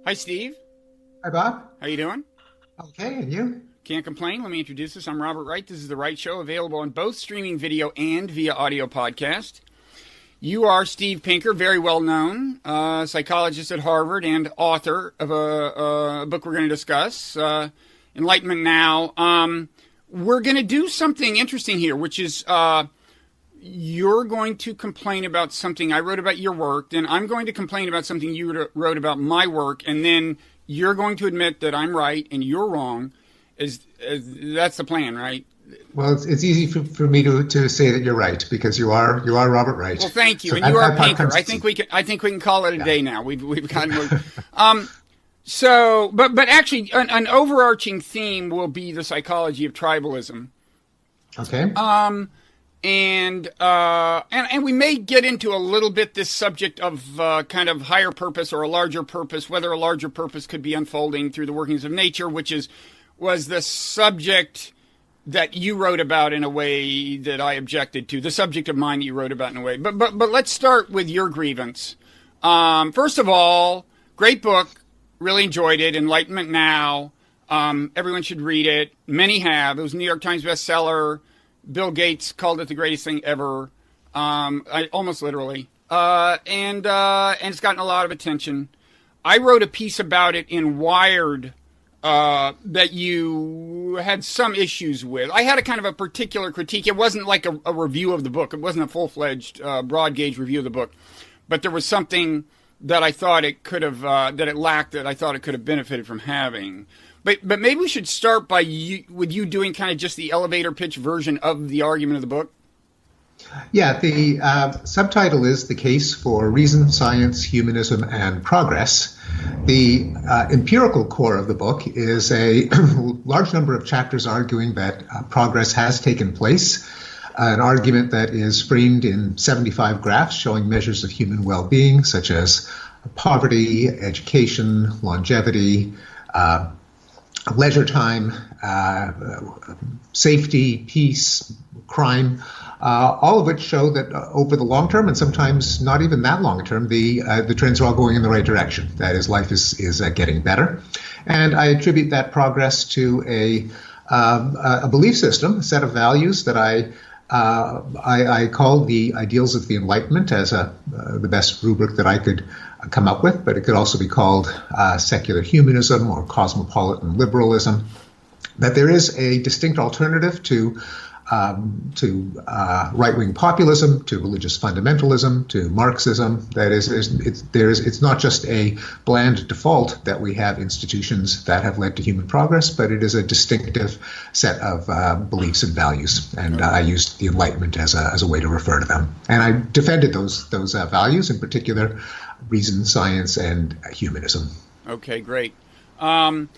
Hi, Steve. Hi, Bob. How you doing? Okay, and you? Can't complain. Let me introduce us. I'm Robert Wright. This is The Wright Show, available on both streaming video and via audio podcast. You are Steve Pinker, very well known, psychologist at Harvard and author of a book we're going to discuss, Enlightenment Now. We're going to do something interesting here, which is you're going to complain about something I wrote about your work, then I'm going to complain about something you wrote about my work, and then you're going to admit that I'm right and you're wrong. That's the plan, right? Well, it's easy for me to say that you're right, because you are Robert Wright. Well, thank you, so, and you are Pinker. I think we can call it a day now. We've gotten So, but actually, an overarching theme will be the psychology of tribalism. Okay. And we may get into a little bit this subject of kind of higher purpose or a larger purpose, whether a larger purpose could be unfolding through the workings of nature, which was the subject that you wrote about in a way that I objected to, the subject of mine that you wrote about in a way. But let's start with your grievance. First of all, great book, really enjoyed it, Enlightenment Now. Everyone should read it. Many have. It was a New York Times bestseller. Bill Gates called it the greatest thing ever, almost literally. And it's gotten a lot of attention. I wrote a piece about it in Wired that you had some issues with. I had a kind of a particular critique. It wasn't like a review of the book. It wasn't a full-fledged, broad-gauge review of the book. But there was something that I thought it could have, that it lacked, that I thought it could have benefited from having. But maybe we should start with you doing kind of just the elevator pitch version of the argument of the book. Yeah, the subtitle is The Case for Reason, Science, Humanism, and Progress. The empirical core of the book is a large number of chapters arguing that progress has taken place, an argument that is framed in 75 graphs showing measures of human well-being, such as poverty, education, longevity, leisure time, safety, peace, crime, all of which show that over the long term, and sometimes not even that long term, the trends are all going in the right direction. That is, life is getting better. And I attribute that progress to a belief system, a set of values that I call the ideals of the Enlightenment as the best rubric that I could come up with, but it could also be called secular humanism or cosmopolitan liberalism. That there is a distinct alternative to right-wing populism, to religious fundamentalism, to Marxism. That is, it's not just a bland default that we have institutions that have led to human progress, but it is a distinctive set of beliefs and values. And I used the Enlightenment as a way to refer to them. And I defended those values, in particular, reason, science, and humanism. Okay, great. And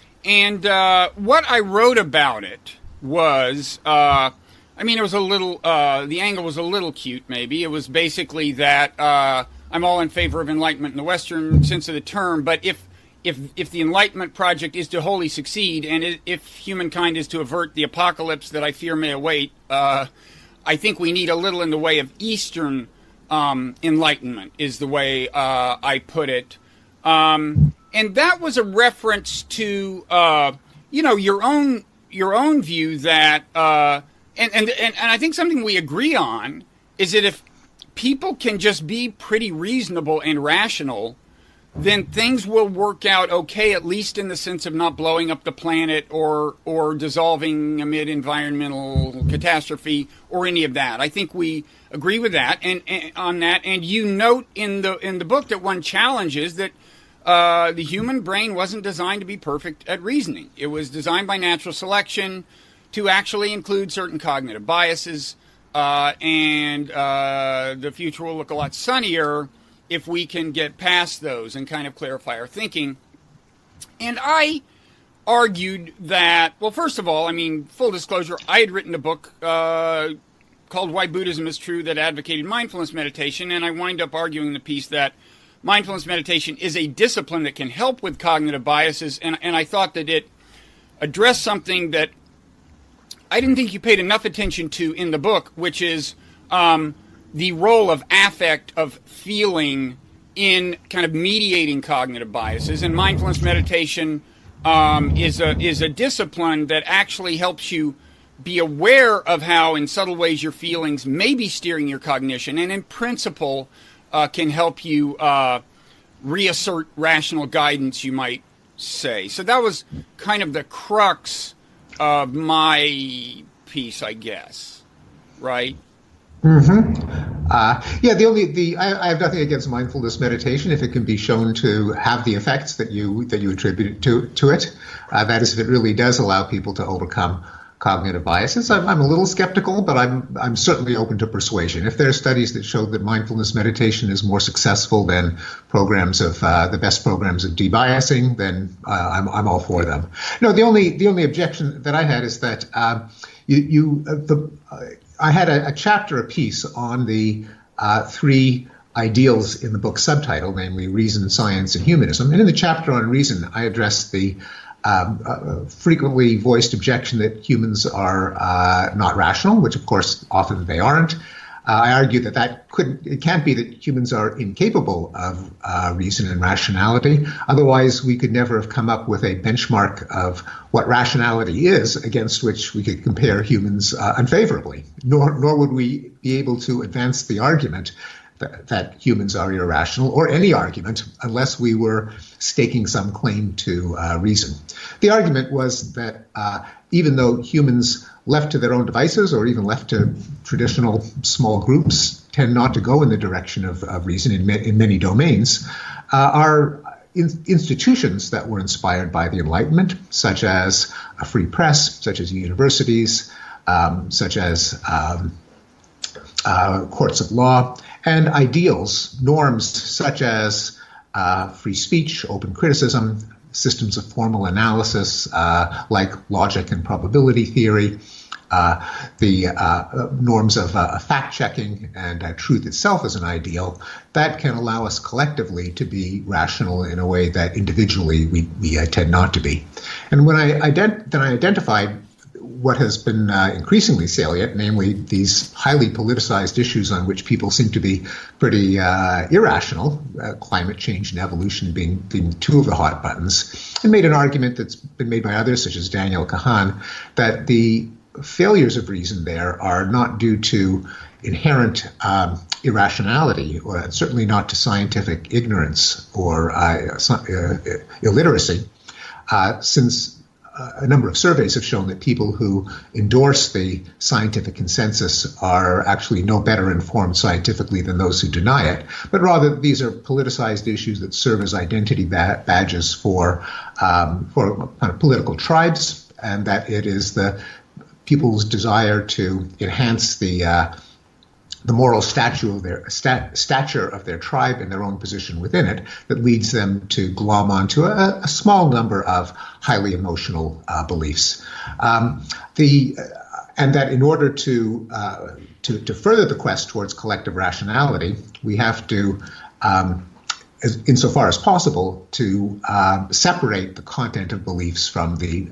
what I wrote about it was, it was a little, the angle was a little cute, maybe. It was basically that I'm all in favor of enlightenment in the Western sense of the term, but if the Enlightenment project is to wholly succeed, and if humankind is to avert the apocalypse that I fear may await, I think we need a little in the way of Eastern enlightenment, is the way I put it. And that was a reference to, your own view that, and I think something we agree on is that if people can just be pretty reasonable and rational, then things will work out okay, at least in the sense of not blowing up the planet or dissolving amid environmental catastrophe or any of that. I think we agree with that and on that. And you note in the book that one challenge is that the human brain wasn't designed to be perfect at reasoning. It was designed by natural selection to actually include certain cognitive biases, and the future will look a lot sunnier if we can get past those and kind of clarify our thinking. And I argued that, well, first of all, full disclosure, I had written a book called Why Buddhism is True that advocated mindfulness meditation, and I wind up arguing in the piece that mindfulness meditation is a discipline that can help with cognitive biases, and I thought that it addressed something that I didn't think you paid enough attention to in the book, which is the role of affect, of feeling in kind of mediating cognitive biases. And mindfulness meditation is a discipline that actually helps you be aware of how, in subtle ways, your feelings may be steering your cognition, and in principle can help you reassert rational guidance, you might say. So that was kind of the crux of my piece, I guess. Right? Mm-hmm. I have nothing against mindfulness meditation if it can be shown to have the effects that you attribute to it. That is, if it really does allow people to overcome cognitive biases. I'm a little skeptical, but I'm certainly open to persuasion. If there are studies that show that mindfulness meditation is more successful than programs of the best programs of debiasing, then I'm all for them. No, the only objection that I had is that I had a chapter apiece on the three ideals in the book subtitle, namely reason, science, and humanism. And in the chapter on reason, I addressed the frequently voiced objection that humans are not rational, which of course often they aren't. I argue that it can't be that humans are incapable of reason and rationality. Otherwise, we could never have come up with a benchmark of what rationality is against which we could compare humans unfavorably. Nor would we be able to advance the argument that humans are irrational, or any argument, unless we were staking some claim to reason. The argument was that even though humans left to their own devices, or even left to traditional small groups, tend not to go in the direction of reason in many domains, are institutions that were inspired by the Enlightenment, such as a free press, such as universities, such as courts of law, and ideals, norms such as free speech, open criticism, systems of formal analysis like logic and probability theory, the norms of fact-checking and truth itself as an ideal, that can allow us collectively to be rational in a way that individually we tend not to be. And when I identified what has been increasingly salient, namely these highly politicized issues on which people seem to be pretty irrational, climate change and evolution being two of the hot buttons, and made an argument that's been made by others, such as Daniel Kahan, that the failures of reason there are not due to inherent irrationality, or certainly not to scientific ignorance or illiteracy, since a number of surveys have shown that people who endorse the scientific consensus are actually no better informed scientifically than those who deny it, but rather these are politicized issues that serve as identity badges for kind of political tribes, and that it is the people's desire to enhance the moral stature of their tribe and their own position within it that leads them to glom onto a small number of highly emotional beliefs. And that in order to further the quest towards collective rationality, we have to, insofar as possible, to separate the content of beliefs from the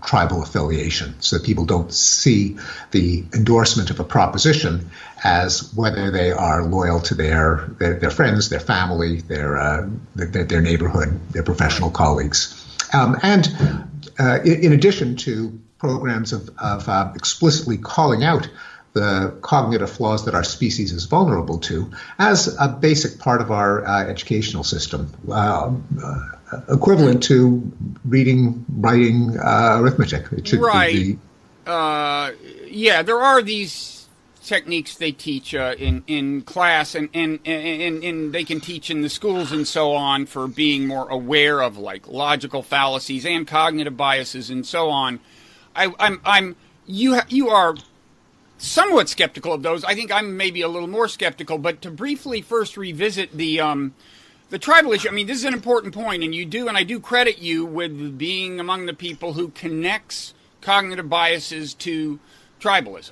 tribal affiliation, so that people don't see the endorsement of a proposition as whether they are loyal to their friends, their family, their neighborhood, their professional colleagues. And in addition to programs of explicitly calling out the cognitive flaws that our species is vulnerable to as a basic part of our educational system, equivalent to reading, writing, arithmetic. It should be. Yeah, there are these techniques they teach in class, and they can teach in the schools and so on for being more aware of like logical fallacies and cognitive biases and so on. You are somewhat skeptical of those. I think I'm maybe a little more skeptical, but to briefly first revisit the tribal issue, I mean, this is an important point, and I do credit you with being among the people who connects cognitive biases to tribalism.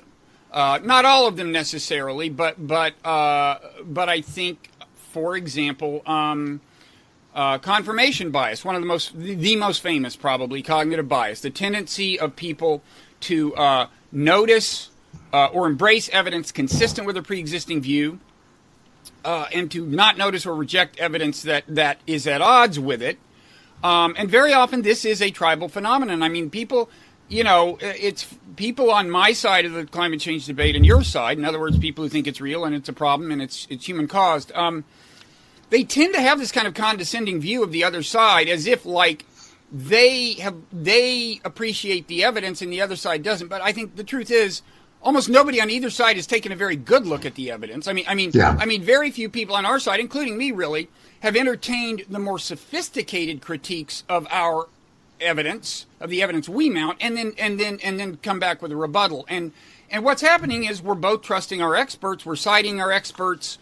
Not all of them necessarily, but I think, for example, confirmation bias, one of the most famous probably, cognitive bias, the tendency of people to notice or embrace evidence consistent with a pre-existing view, and to not notice or reject evidence that is at odds with it. And very often this is a tribal phenomenon. I mean, people, it's people on my side of the climate change debate and your side, in other words, people who think it's real and it's a problem and it's human caused, they tend to have this kind of condescending view of the other side as if like they appreciate the evidence and the other side doesn't. But I think the truth is almost nobody on either side has taken a very good look at the evidence. I mean, very few people on our side, including me really, have entertained the more sophisticated critiques of our evidence, of the evidence we mount, and then come back with a rebuttal. And what's happening is we're both trusting our experts, we're citing our experts,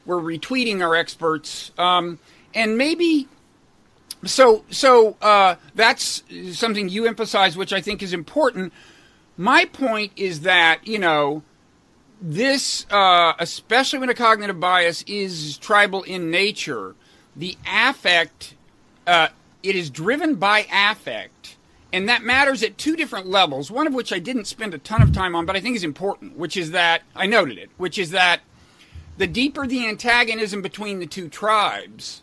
we're retweeting our experts, and this that's something you emphasize, which I think is important. My point is that, this, especially when a cognitive bias is tribal in nature, the affect, it is driven by affect, and that matters at two different levels, one of which I didn't spend a ton of time on, but I think is important, which is that the deeper the antagonism between the two tribes,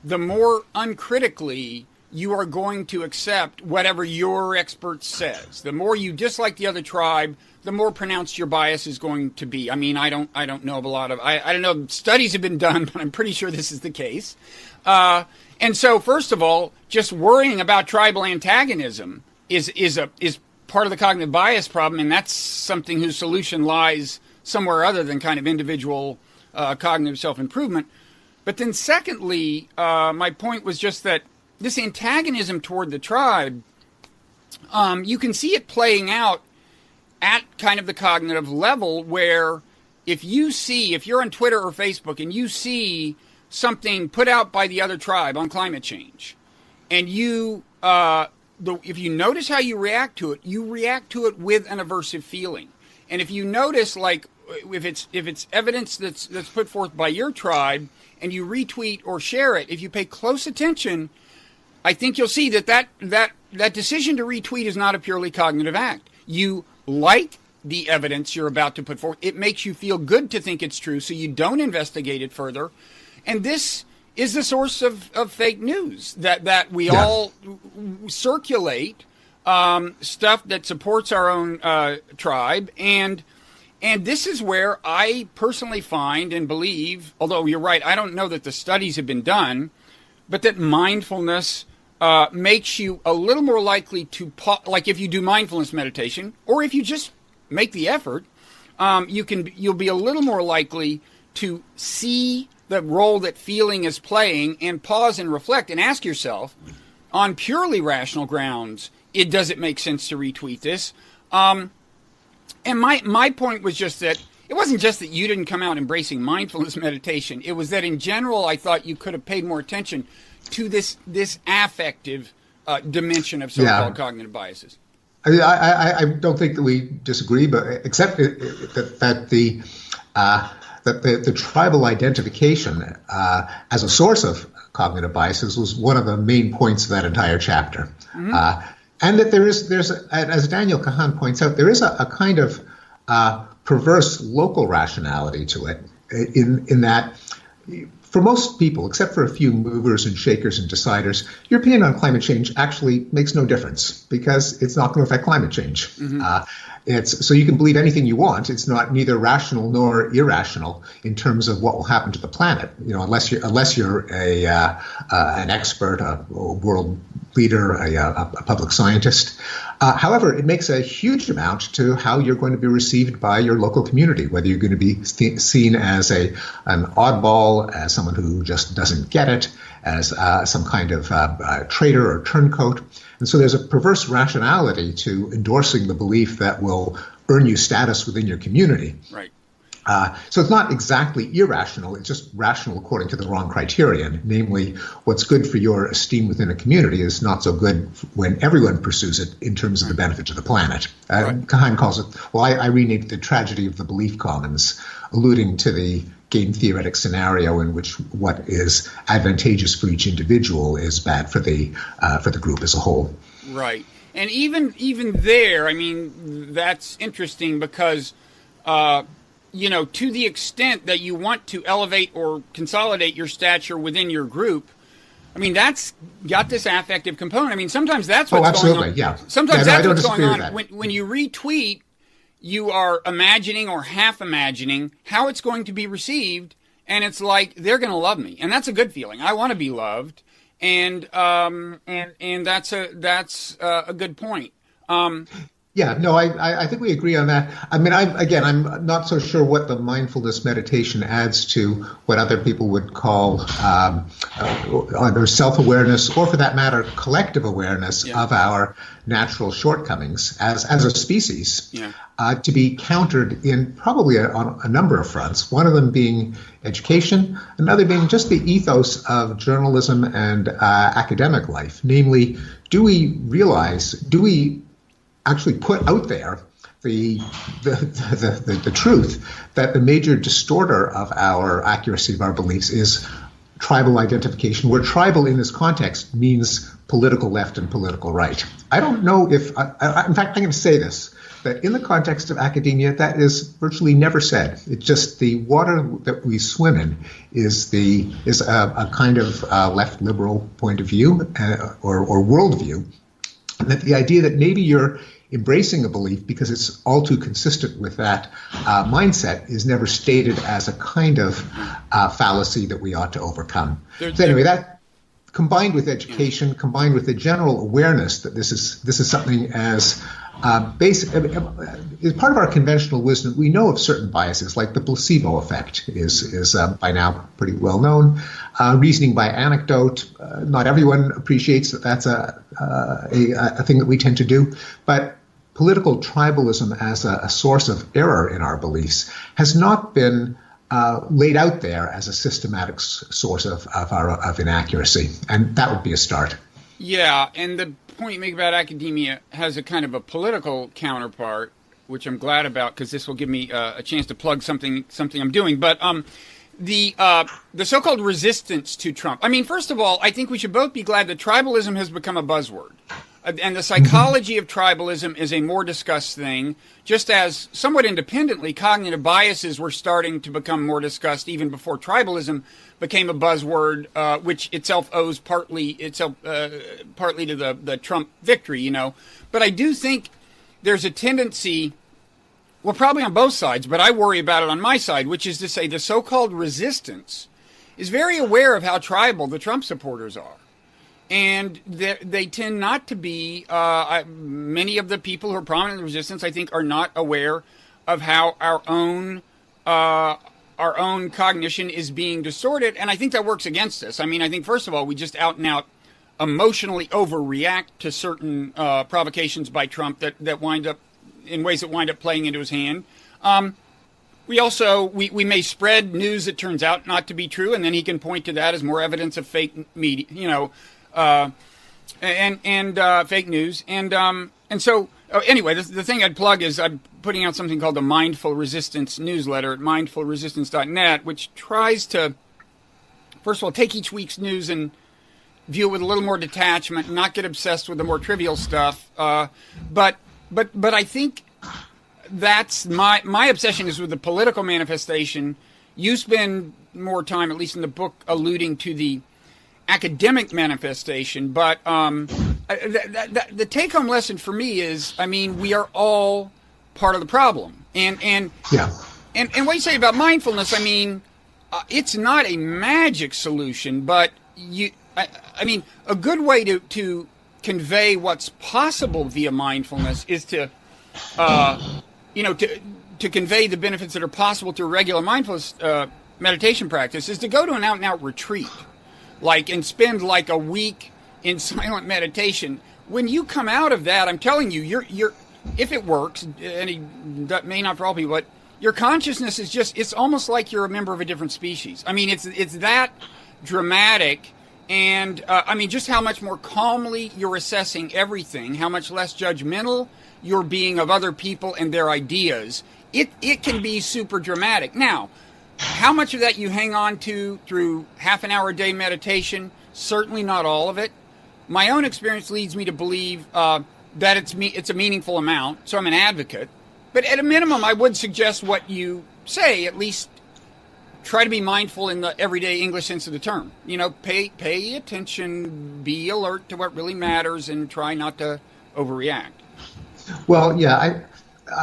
the more uncritically you are going to accept whatever your expert says. The more you dislike the other tribe, the more pronounced your bias is going to be. I mean, I don't know of a lot of, I don't know, studies have been done, but I'm pretty sure this is the case. And so, first of all, just worrying about tribal antagonism is part of the cognitive bias problem, and that's something whose solution lies somewhere other than kind of individual cognitive self-improvement. But then secondly, my point was just that this antagonism toward the tribe, you can see it playing out at kind of the cognitive level where if you're on Twitter or Facebook and you see something put out by the other tribe on climate change, and if you notice how you react to it with an aversive feeling. And if you notice, like, if it's evidence that's put forth by your tribe and you retweet or share it, if you pay close attention, I think you'll see that decision to retweet is not a purely cognitive act. You like the evidence you're about to put forth. It makes you feel good to think it's true, so you don't investigate it further. And this is the source of fake news that we all circulate stuff that supports our own tribe. And this is where I personally find and believe, although you're right, I don't know that the studies have been done, but that mindfulness makes you a little more likely to, like if you do mindfulness meditation, or if you just make the effort, you'll be a little more likely to see the role that feeling is playing and pause and reflect and ask yourself, on purely rational grounds, does it make sense to retweet this? And my point was just that it wasn't just that you didn't come out embracing mindfulness meditation. It was that in general, I thought you could have paid more attention to this affective dimension of so-called cognitive biases. I don't think that we disagree, but except that the tribal identification as a source of cognitive biases was one of the main points of that entire chapter. Mm-hmm. And that there's as Daniel Kahan points out, there is a kind of perverse local rationality to it, in that for most people, except for a few movers and shakers and deciders, your opinion on climate change actually makes no difference because it's not going to affect climate change. Mm-hmm. So you can believe anything you want. It's not neither rational nor irrational in terms of what will happen to the planet. Unless you're an expert, a world leader, a public scientist. However, it makes a huge amount to how you're going to be received by your local community, whether you're going to be seen as an oddball, as someone who just doesn't get it, as some kind of traitor or turncoat. And so there's a perverse rationality to endorsing the belief that will earn you status within your community. Right. So it's not exactly irrational, it's just rational according to the wrong criterion. Namely, what's good for your esteem within a community is not so good when everyone pursues it in terms of the benefit to the planet. Right. Kahan calls it, I renamed it the tragedy of the belief commons, alluding to the game theoretic scenario in which what is advantageous for each individual is bad for the group as a whole. Right. And even there, I mean, that's interesting because to the extent that you want to elevate or consolidate your stature within your group, I mean, that's got this affective component. I mean, sometimes that's what's going on. Yeah. Sometimes that's what's going on. When you retweet, you are imagining or half imagining how it's going to be received, and it's like they're going to love me, and that's a good feeling. I want to be loved, and that's a good point. Yeah, no, I think we agree on that. I mean, I'm not so sure what the mindfulness meditation adds to what other people would call either self-awareness or, for that matter, collective awareness of our natural shortcomings as a species, to be countered in probably on a number of fronts. One of them being education, another being just the ethos of journalism and academic life. Namely, do we actually put out there the truth that the major distorter of our accuracy of our beliefs is tribal identification, where tribal in this context means political left and political right. I don't know if, in fact, I'm going to say this, that in the context of academia, that is virtually never said. It's just the water that we swim in is a kind of left liberal point of view or worldview. And that the idea that maybe you're embracing a belief because it's all too consistent with that mindset is never stated as a kind of fallacy that we ought to overcome. So anyway, that combined with education, combined with the general awareness that this is something as basic, is part of our conventional wisdom. We know of certain biases, like the placebo effect is by now pretty well known. Reasoning by anecdote, not everyone appreciates that that's a thing that we tend to do, but political tribalism as a source of error in our beliefs has not been laid out there as a systematic source of inaccuracy, and that would be a start. Yeah, and the point you make about academia has a kind of a political counterpart, which I'm glad about because this will give me a chance to plug something I'm doing. But the so-called resistance to Trump. I mean, first of all, I think we should both be glad that tribalism has become a buzzword. And the psychology of tribalism is a more discussed thing, just as somewhat independently, cognitive biases were starting to become more discussed even before tribalism became a buzzword, which itself owes partly to the Trump victory, But I do think there's a tendency, well, probably on both sides, but I worry about it on my side, which is to say the so-called resistance is very aware of how tribal the Trump supporters are. And they tend not to be, many of the people who are prominent in the resistance, I think, are not aware of how our own cognition is being distorted. And I think that works against us. I mean, I think, first of all, we just out and out emotionally overreact to certain provocations by Trump that wind up in ways that wind up playing into his hand. We also, we may spread news that turns out not to be true, and then he can point to that as more evidence of fake media, fake news. And so, anyway, the thing I'd plug is I'm putting out something called the Mindful Resistance newsletter at mindfulresistance.net, which tries to, first of all, take each week's news and view it with a little more detachment, not get obsessed with the more trivial stuff. But I think that's my obsession is with the political manifestation. You spend more time, at least in the book, alluding to the academic manifestation, but the take-home lesson for me is, I mean, we are all part of the problem, and what you say about mindfulness, I mean, it's not a magic solution, but I mean, a good way to convey what's possible via mindfulness is to convey the benefits that are possible to a regular mindfulness meditation practice is to go to an out-and-out retreat. And spend like a week in silent meditation. When you come out of that, I'm telling you, you're if it works, and that may not for all people, but your consciousness is it's almost like you're a member of a different species. I mean, it's that dramatic, and I mean, just how much more calmly you're assessing everything, how much less judgmental you're being of other people and their ideas. It can be super dramatic. Now, how much of that you hang on to through half an hour a day meditation? Certainly not all of it. My own experience leads me to believe that it's a meaningful amount, so I'm an advocate. But at a minimum, I would suggest what you say, at least try to be mindful in the everyday English sense of the term. Pay attention, be alert to what really matters, and try not to overreact. Well, yeah,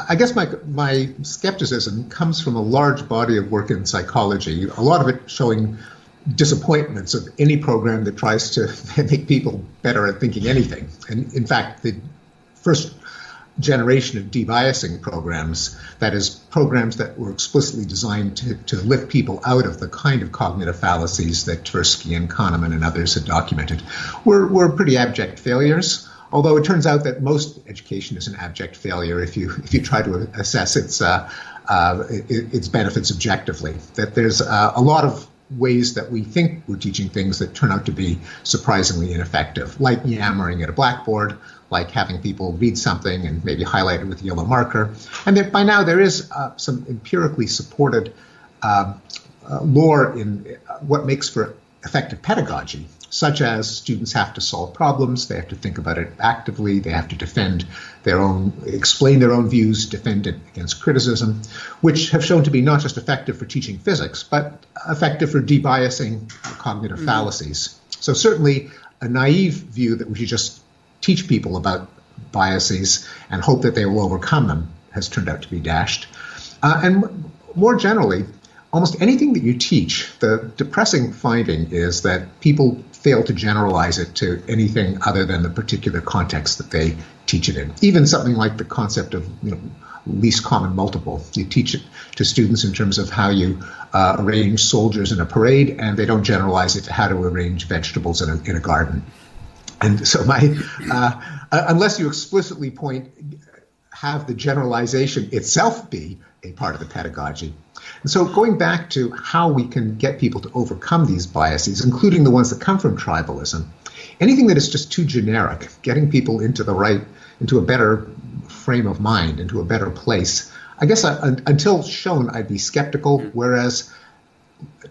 I guess my skepticism comes from a large body of work in psychology, a lot of it showing disappointments of any program that tries to make people better at thinking anything. And in fact, the first generation of debiasing programs, that is, programs that were explicitly designed to lift people out of the kind of cognitive fallacies that Tversky and Kahneman and others had documented, were pretty abject failures. Although it turns out that most education is an abject failure if you try to assess its benefits objectively. That there's a lot of ways that we think we're teaching things that turn out to be surprisingly ineffective, like yammering at a blackboard, like having people read something and maybe highlight it with a yellow marker. And that by now there is some empirically supported lore in what makes for effective pedagogy, such as students have to solve problems, they have to think about it actively, they have to explain their own views, defend it against criticism, which have shown to be not just effective for teaching physics, but effective for debiasing cognitive fallacies. So certainly a naive view that we should just teach people about biases and hope that they will overcome them has turned out to be dashed. And more generally, almost anything that you teach, the depressing finding is that people fail to generalize it to anything other than the particular context that they teach it in. Even something like the concept of least common multiple. You teach it to students in terms of how you arrange soldiers in a parade, and they don't generalize it to how to arrange vegetables in a garden. And so unless you explicitly have the generalization itself be a part of the pedagogy. And so going back to how we can get people to overcome these biases, including the ones that come from tribalism, anything that is just too generic, getting people into a better frame of mind, into a better place, I guess until shown, I'd be skeptical, whereas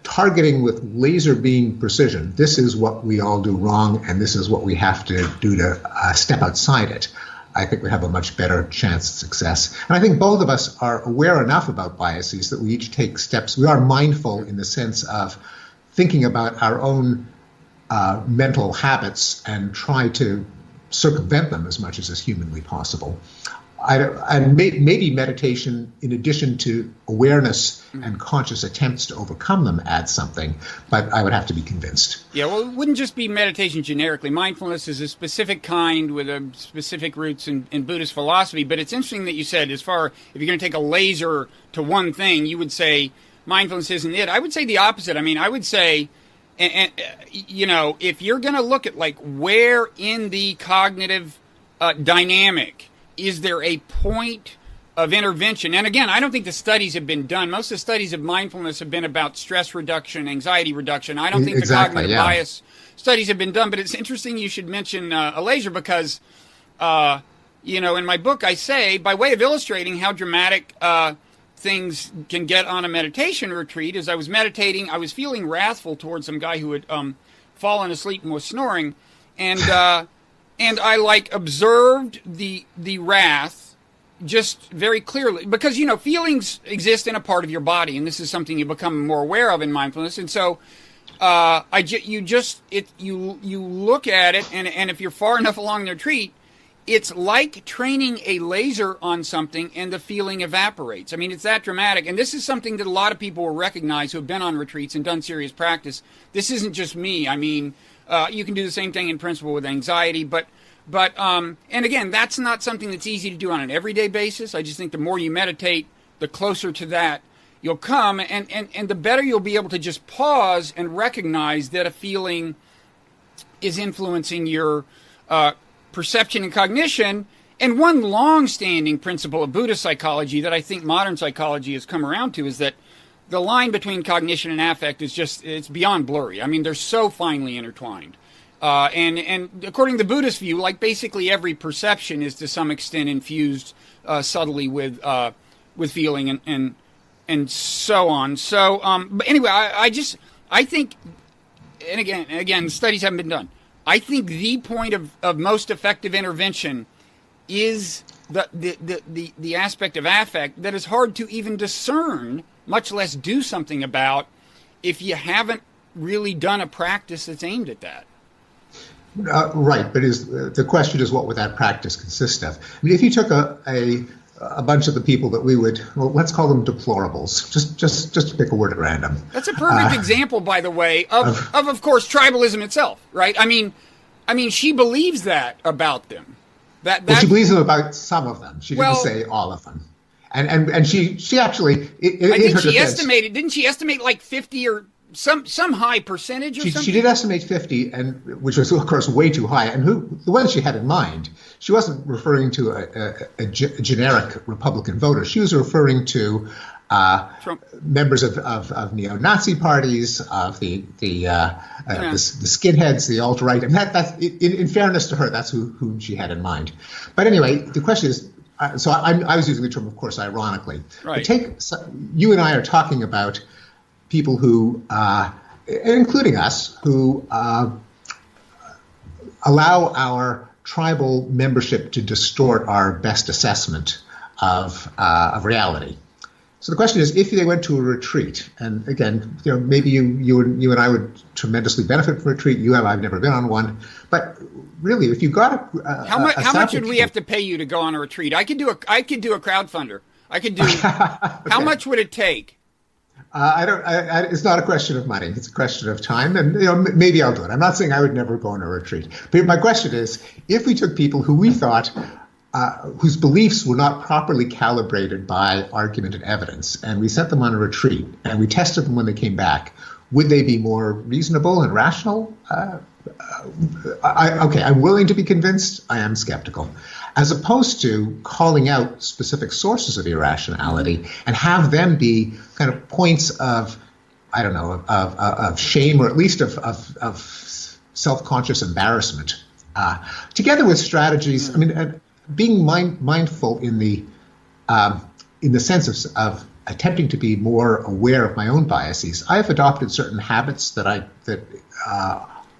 targeting with laser beam precision, this is what we all do wrong, and this is what we have to do to step outside it, I think we have a much better chance of success. And I think both of us are aware enough about biases that we each take steps. We are mindful in the sense of thinking about our own mental habits and try to circumvent them as much as is humanly possible. And maybe meditation, in addition to awareness and conscious attempts to overcome them, adds something, but I would have to be convinced. Yeah, well, it wouldn't just be meditation generically. Mindfulness is a specific kind with a specific roots in Buddhist philosophy, but it's interesting that you said, if you're going to take a laser to one thing, you would say mindfulness isn't it. I would say the opposite. I mean, I would say, if you're going to look at where in the cognitive dynamic is there a point of intervention? And again, I don't think the studies have been done. Most of the studies of mindfulness have been about stress reduction, anxiety reduction. I don't think the cognitive bias studies have been done, but it's interesting you should mention a laser because, in my book I say, by way of illustrating how dramatic things can get on a meditation retreat, as I was meditating, I was feeling wrathful towards some guy who had fallen asleep and was snoring, and I observed the wrath just very clearly because feelings exist in a part of your body, and this is something you become more aware of in mindfulness. And so you look at it, and if you're far enough along the retreat, it's like training a laser on something, and the feeling evaporates. I mean, it's that dramatic, and this is something that a lot of people will recognize who have been on retreats and done serious practice. This isn't just me. I mean, you can do the same thing in principle with anxiety, but and again, that's not something that's easy to do on an everyday basis. I just think the more you meditate, the closer to that you'll come, and the better you'll be able to just pause and recognize that a feeling is influencing your perception and cognition. And one long-standing principle of Buddhist psychology that I think modern psychology has come around to is that the line between cognition and affect it's beyond blurry. I mean, they're so finely intertwined. And according to the Buddhist view, basically every perception is to some extent infused subtly with feeling and so on. So, but anyway, I think, and again, studies haven't been done. I think the point of most effective intervention is the aspect of affect that is hard to even discern much less do something about, if you haven't really done a practice that's aimed at that. Right, but the question is, what would that practice consist of? I mean, if you took a bunch of the people that we would, well, let's call them deplorables, just to pick a word at random. That's a perfect example, by the way, of course, tribalism itself, right? I mean, she believes that about them. Well, she believes them about some of them. She didn't say all of them. And she actually, I think she estimated, didn't she estimate like 50 or some high percentage or something? She did estimate 50, and which was, of course, way too high. And the ones she had in mind, she wasn't referring to a generic Republican voter. She was referring to members of neo-Nazi parties, of the skinheads, the alt-right. And that's in fairness to her, that's who she had in mind. But anyway, the question is, so I was using the term, of course, ironically. Right. But you and I are talking about people who, including us, who allow our tribal membership to distort our best assessment of reality. So the question is, if they went to a retreat, and again, maybe you and I would tremendously benefit from a retreat. I've never been on one, but really, if you got how much would we have to pay you to go on a retreat? I could do a crowdfunder. I could do. Okay. How much would it take? It's not a question of money. It's a question of time, and maybe I'll do it. I'm not saying I would never go on a retreat, but my question is, if we took people who we thought whose beliefs were not properly calibrated by argument and evidence, and we sent them on a retreat, and we tested them when they came back, would they be more reasonable and rational? I'm willing to be convinced. I am skeptical. As opposed to calling out specific sources of irrationality and have them be kind of points of, I don't know, of shame, or at least of self-conscious embarrassment, together with strategies. I mean, being mindful in the sense of attempting to be more aware of my own biases. I have adopted certain habits that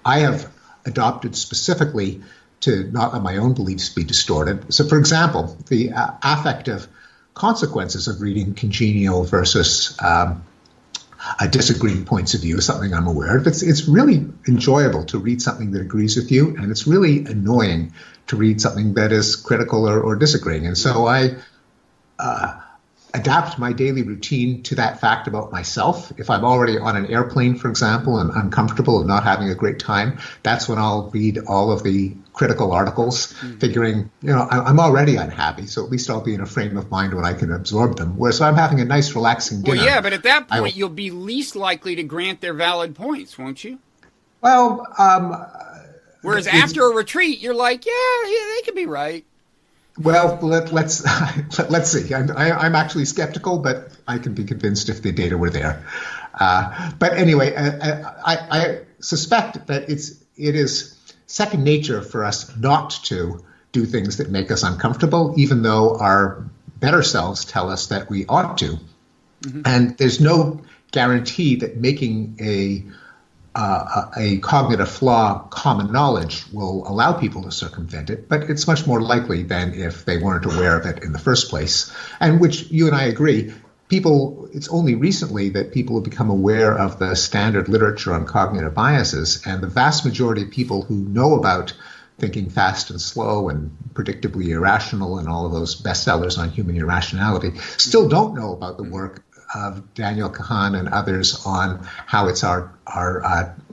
I have adopted specifically to not let my own beliefs be distorted. So, for example, the affective consequences of reading congenial versus disagreeing points of view is something I'm aware of. It's really enjoyable to read something that agrees with you, and it's really annoying to read something that is critical or disagreeing. And so I adapt my daily routine to that fact about myself. If I'm already on an airplane, for example, and uncomfortable and not having a great time, that's when I'll read all of the critical articles, figuring, I'm already unhappy, so at least I'll be in a frame of mind when I can absorb them. Whereas I'm having a nice, relaxing dinner. Well, yeah, but at that point, you'll be least likely to grant their valid points, won't you? Well, whereas after a retreat, you're like, yeah, they could be right. Well, let's see. I'm actually skeptical, but I can be convinced if the data were there. But anyway, I suspect that it is second nature for us not to do things that make us uncomfortable, even though our better selves tell us that we ought to. Mm-hmm. And there's no guarantee that making a cognitive flaw common knowledge will allow people to circumvent it, but it's much more likely than if they weren't aware of it in the first place. And which you and I agree, it's only recently that people have become aware of the standard literature on cognitive biases, and the vast majority of people who know about thinking fast and slow and predictably irrational and all of those bestsellers on human irrationality still don't know about the work of Daniel Kahan and others on how it's our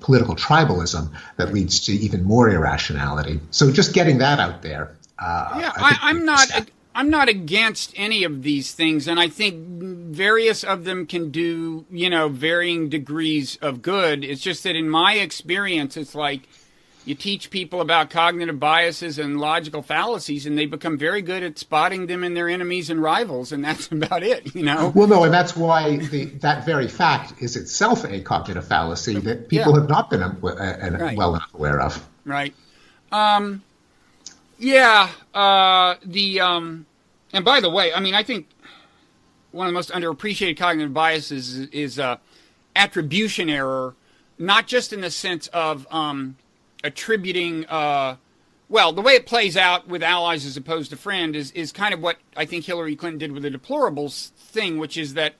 political tribalism that leads to even more irrationality. So just getting that out there. I'm not against any of these things, and I think various of them can do, varying degrees of good. It's just that in my experience, it's like you teach people about cognitive biases and logical fallacies, and they become very good at spotting them in their enemies and rivals, and that's about it, Well, no, and that's why that very fact is itself a cognitive fallacy that people have not been well enough aware of. Right. And by the way, I think one of the most underappreciated cognitive biases is attribution error, not just in the sense of attributing, the way it plays out with allies as opposed to friend is kind of what I think Hillary Clinton did with the deplorables thing, which is that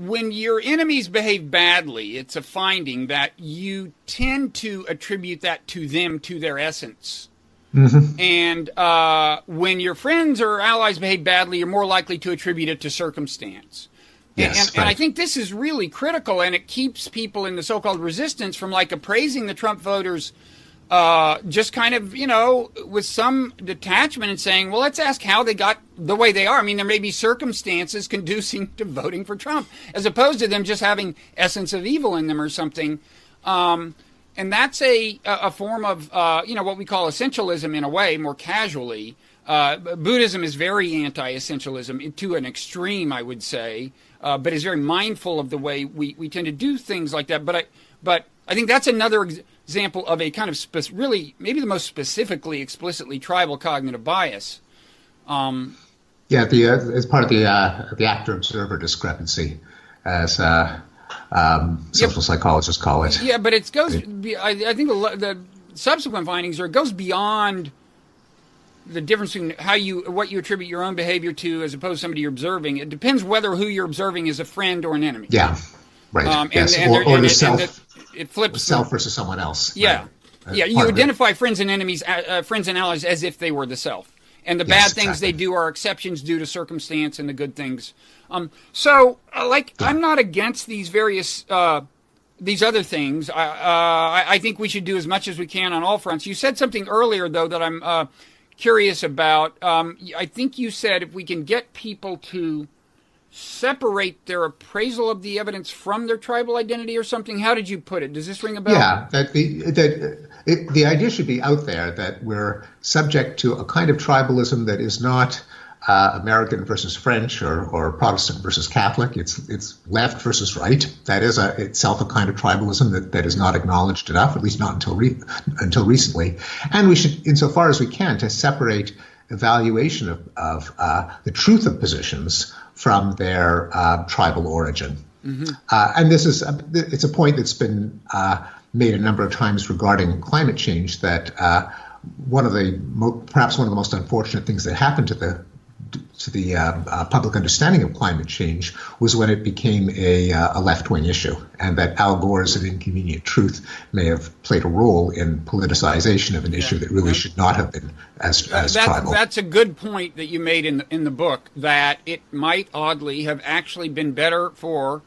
when your enemies behave badly, it's a finding that you tend to attribute that to them, to their essence. And when your friends or allies behave badly, you're more likely to attribute it to circumstance. Yes, and I think this is really critical, and it keeps people in the so-called resistance from like appraising the Trump voters just kind of, with some detachment and saying, well, let's ask how they got the way they are. I mean, there may be circumstances conducing to voting for Trump, as opposed to them just having essence of evil in them or something. And that's a form of, what we call essentialism in a way, more casually. Buddhism is very anti-essentialism to an extreme, I would say, but is very mindful of the way we tend to do things like that. But I think that's another example of a kind of really maybe the most specifically, explicitly tribal cognitive bias. As part of the actor-observer discrepancy, as social psychologists call it. Yeah, but it goes. I think the subsequent findings it goes beyond the difference between what you attribute your own behavior to as opposed to somebody you're observing. It depends whether who you're observing is a friend or an enemy. Yeah, right. Yes. Or the self. It flips self versus someone else. Yeah, right. You identify friends and enemies, friends and allies as if they were the self, and the bad things they do are exceptions due to circumstance, and the good things. I'm not against these various these other things. I think we should do as much as we can on all fronts. You said something earlier though that I'm curious about. I think you said if we can get people to separate their appraisal of the evidence from their tribal identity or something. How did you put it? Does this ring a bell? Yeah, the idea should be out there that we're subject to a kind of tribalism that is not American versus French or Protestant versus Catholic. It's left versus right. That is itself a kind of tribalism that is not acknowledged enough, at least not until recently. And we should, insofar as we can, to separate evaluation of the truth of positions from their tribal origin. And this is it's a point that's been made a number of times regarding climate change, that perhaps one of the most unfortunate things that happened to the public understanding of climate change was when it became a left-wing issue, and that Al Gore's An Inconvenient Truth may have played a role in politicization of an issue that really should not have been as tribal. That's a good point that you made in the book, that it might oddly have actually been better for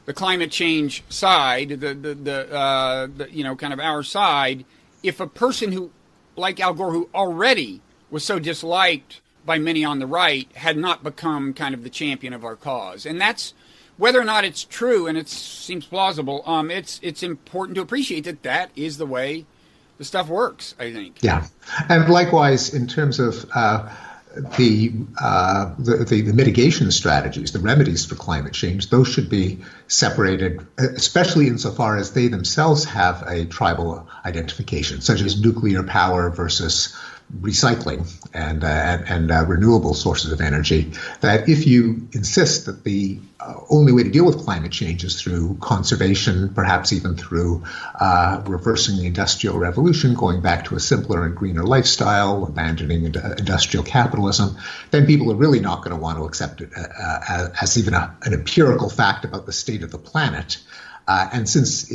the climate change side, the kind of our side, if a person who, like Al Gore, who already was so disliked by many on the right, had not become kind of the champion of our cause. And that's, whether or not it's true, and it seems plausible, it's important to appreciate that is the way the stuff works, I think. Yeah. And likewise, in terms of the mitigation strategies, the remedies for climate change, those should be separated, especially insofar as they themselves have a tribal identification, such as nuclear power versus recycling and renewable sources of energy. That if you insist that the only way to deal with climate change is through conservation, perhaps even through reversing the Industrial Revolution, going back to a simpler and greener lifestyle, abandoning industrial capitalism, then people are really not going to want to accept it as even an empirical fact about the state of the planet. And since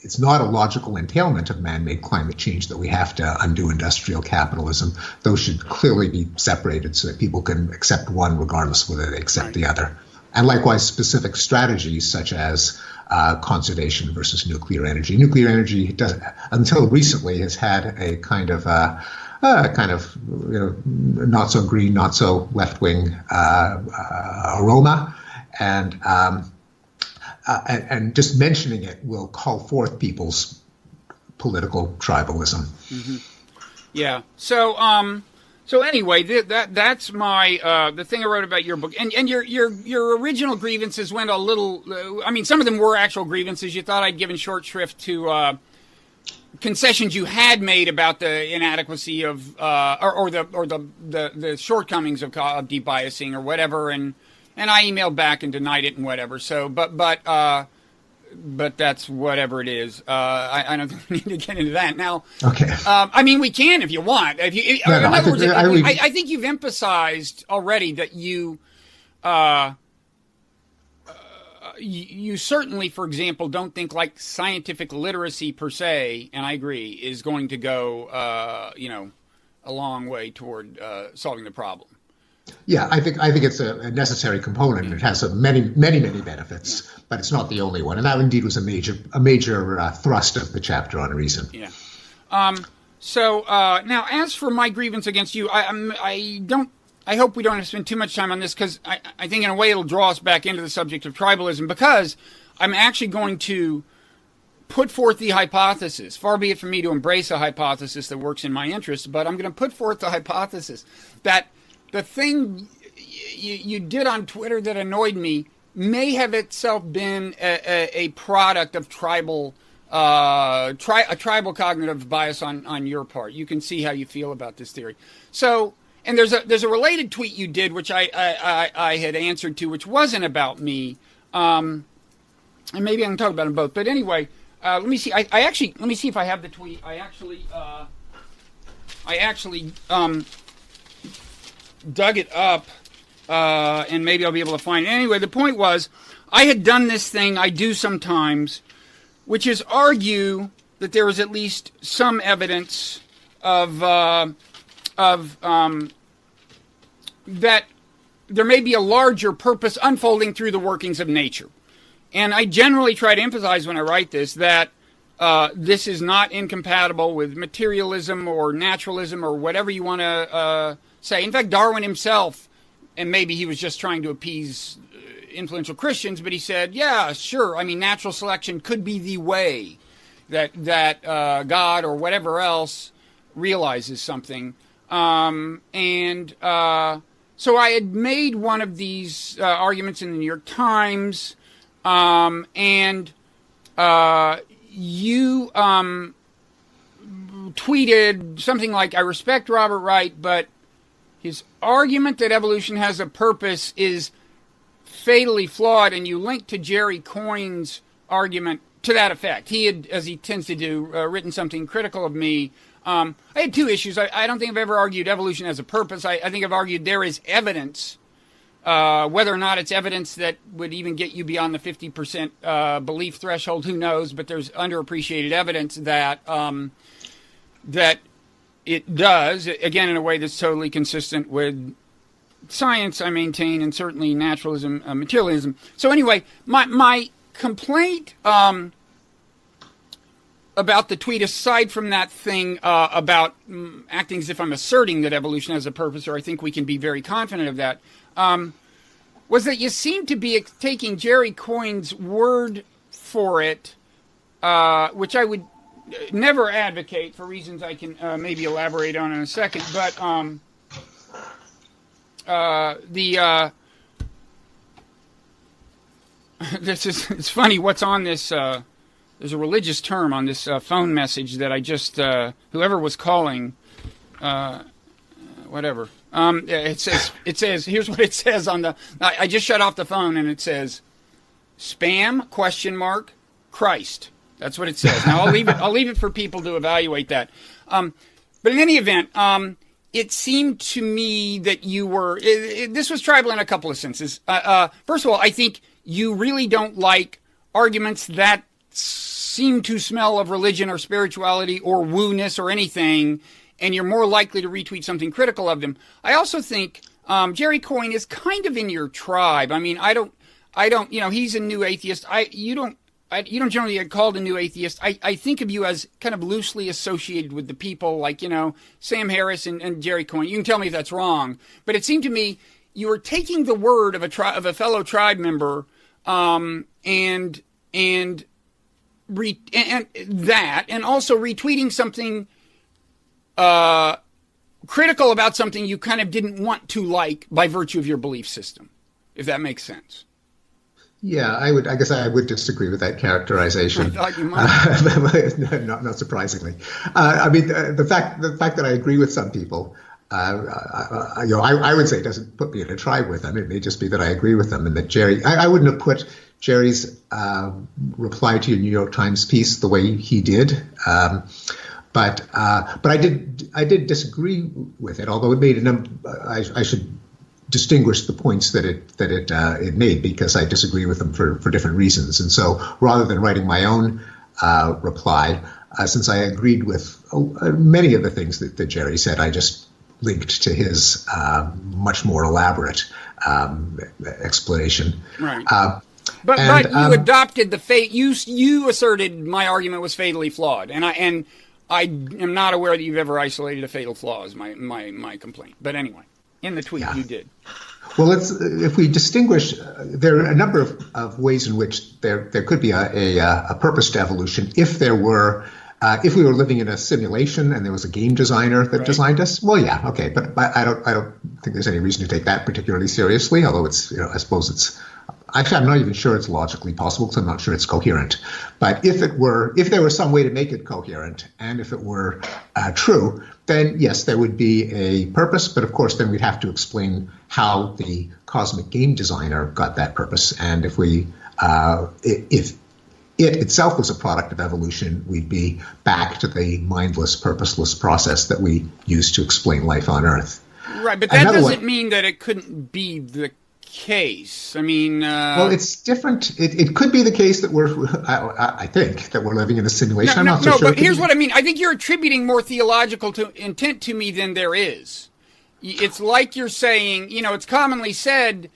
it's not a logical entailment of man-made climate change that we have to undo industrial capitalism, those should clearly be separated so that people can accept one regardless of whether they accept the other. And likewise, specific strategies such as conservation versus nuclear energy. Nuclear energy, until recently, has had a kind of not so green, not so left-wing aroma, and just mentioning it will call forth people's political tribalism. Mm-hmm. Yeah. So anyway, that's my the thing I wrote about your book, and your original grievances went a little. I mean, some of them were actual grievances. You thought I'd given short shrift to concessions you had made about the inadequacy of or the shortcomings of debiasing or whatever, and I emailed back and denied it and whatever. So, but that's whatever it is. I don't think we need to get into that now. Okay. I mean, we can if you want. I think you've emphasized already that you. you certainly, for example, don't think like scientific literacy per se, and I agree, is going to go, a long way toward solving the problem. Yeah, I think it's a necessary component. It has many benefits, but it's not the only one. And that indeed was a major thrust of the chapter on reason. Yeah. So now, as for my grievance against you, I hope we don't have to spend too much time on this, because I think in a way it'll draw us back into the subject of tribalism, because I'm actually going to put forth the hypothesis. Far be it from me to embrace a hypothesis that works in my interest, but I'm going to put forth the hypothesis that the thing you did on Twitter that annoyed me may have itself been a product of tribal cognitive bias on your part. You can see how you feel about this theory. So, and there's a related tweet you did, which I had answered to, which wasn't about me, and maybe I can talk about them both. But anyway, let me see. Let me see if I have the tweet. I actually dug it up, and maybe I'll be able to find it. Anyway, the point was, I had done this thing I do sometimes, which is argue that there is at least some evidence of that there may be a larger purpose unfolding through the workings of nature. And I generally try to emphasize when I write this that this is not incompatible with materialism or naturalism or whatever you want to say. In fact, Darwin himself, and maybe he was just trying to appease influential Christians, but he said, yeah, sure, I mean, natural selection could be the way that God or whatever else realizes something. So I had made one of these arguments in the New York Times, and you tweeted something like, I respect Robert Wright, but his argument that evolution has a purpose is fatally flawed, and you linked to Jerry Coyne's argument to that effect. He had, as he tends to do, written something critical of me. I had two issues. I don't think I've ever argued evolution has a purpose. I think I've argued there is evidence, whether or not it's evidence that would even get you beyond the 50% belief threshold, who knows, but there's underappreciated evidence that that it does, again, in a way that's totally consistent with science, I maintain, and certainly naturalism, materialism. So anyway, my complaint about the tweet, aside from that thing about acting as if I'm asserting that evolution has a purpose, or I think we can be very confident of that, was that you seem to be taking Jerry Coyne's word for it, which I would never advocate for reasons I can maybe elaborate on in a second, but it's funny what's on this. There's a religious term on this phone message that I just whoever was calling, whatever. It says here's what it says on the. I just shut off the phone and it says, spam ? Christ. That's what it says. Now I'll leave it for people to evaluate that. But in any event, it seemed to me that you were. This was tribal in a couple of senses. First of all, I think you really don't like arguments that seem to smell of religion or spirituality or woo-ness or anything, and you're more likely to retweet something critical of them. I also think Jerry Coyne is kind of in your tribe. I mean, I don't. He's a new atheist. You don't generally get called a new atheist. I think of you as kind of loosely associated with the people like, Sam Harris and Jerry Coyne. You can tell me if that's wrong, but it seemed to me you were taking the word of a fellow tribe member, and also retweeting something critical about something you kind of didn't want to like by virtue of your belief system, if that makes sense. Yeah, I guess I would disagree with that characterization. I thought you might. Not surprisingly. I mean, the fact that I agree with some people, I would say it doesn't put me in a tribe with them. It may just be that I agree with them, and that Jerry. I wouldn't have put Jerry's reply to your New York Times piece the way he did, but I did disagree with it. Although it made I should distinguish the points that it made, because I disagree with them for different reasons. And so rather than writing my own reply, since I agreed with many of the things that Jerry said, I just linked to his much more elaborate explanation. Right. But you adopted the fate. You asserted my argument was fatally flawed, and I am not aware that you've ever isolated a fatal flaw as my complaint. But anyway, in the tweet you did. Well, if we distinguish, there are a number of ways in which there could be a purpose to evolution if we were living in a simulation and there was a game designer that designed us. Well, yeah, okay, but I don't think there's any reason to take that particularly seriously. Although it's, I suppose it's. Actually, I'm not even sure it's logically possible, because I'm not sure it's coherent. But if there was some way to make it coherent, and if it were true, then yes, there would be a purpose. But of course, then we'd have to explain how the cosmic game designer got that purpose. And if it itself was a product of evolution, we'd be back to the mindless, purposeless process that we use to explain life on Earth. Right, but that doesn't mean that it couldn't be the case. I mean, well, it's different. It could be the case that I think that we're living in a simulation. I'm not so sure. But here's what I mean. I think you're attributing more theological intent to me than there is. It's like you're saying, it's commonly said,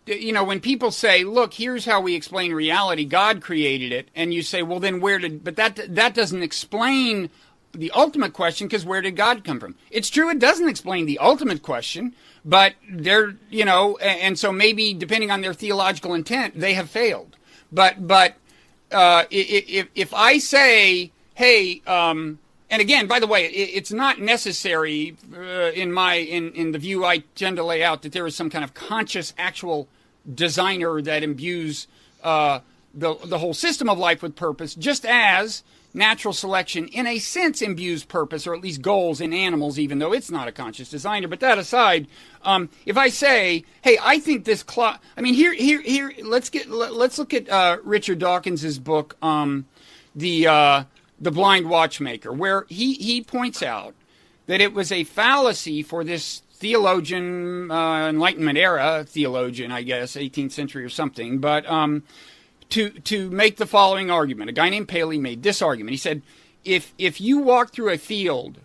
when people say, look, here's how we explain reality, God created it, and you say, well, then but that doesn't explain the ultimate question, because where did God come from? It's true, it doesn't explain the ultimate question, but and so maybe depending on their theological intent, they have failed. But if I say, hey, and again, by the way, it's not necessary in the view I tend to lay out that there is some kind of conscious, actual designer that imbues the whole system of life with purpose, just as natural selection, in a sense, imbues purpose, or at least goals, in animals, even though it's not a conscious designer. But that aside, if I say, "Hey, I think this clock," I mean, here, let's look at Richard Dawkins's book, the Blind Watchmaker, where he points out that it was a fallacy for this theologian, Enlightenment era theologian, I guess, 18th century or something, but to make the following argument. A guy named Paley made this argument. He said, if you walk through a field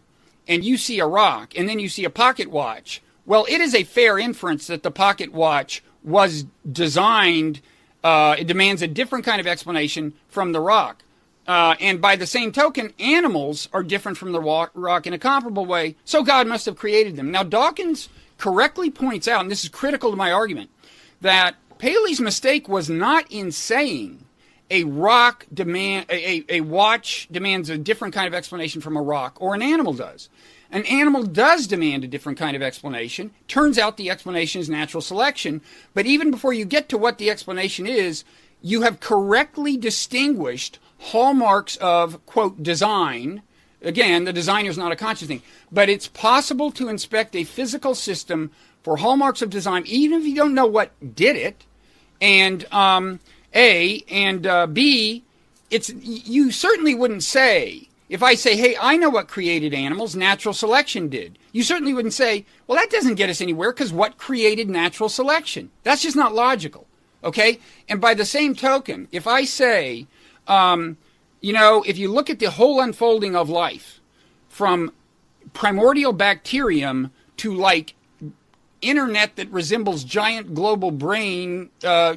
and you see a rock and then you see a pocket watch, well, it is a fair inference that the pocket watch was designed, it demands a different kind of explanation from the rock. And by the same token, animals are different from the rock in a comparable way, so God must have created them. Now, Dawkins correctly points out, and this is critical to my argument, that Paley's mistake was not in saying a watch demands a different kind of explanation from a rock, or an animal does. An animal does demand a different kind of explanation. Turns out the explanation is natural selection. But even before you get to what the explanation is, you have correctly distinguished hallmarks of, quote, design. Again, the designer is not a conscious thing. But it's possible to inspect a physical system for hallmarks of design, even if you don't know what did it. And A, and B, you certainly wouldn't say, if I say, hey, I know what created animals, natural selection did. You certainly wouldn't say, well, that doesn't get us anywhere, because what created natural selection? That's just not logical, okay? And by the same token, if I say, if you look at the whole unfolding of life, from primordial bacterium to like internet that resembles giant global brain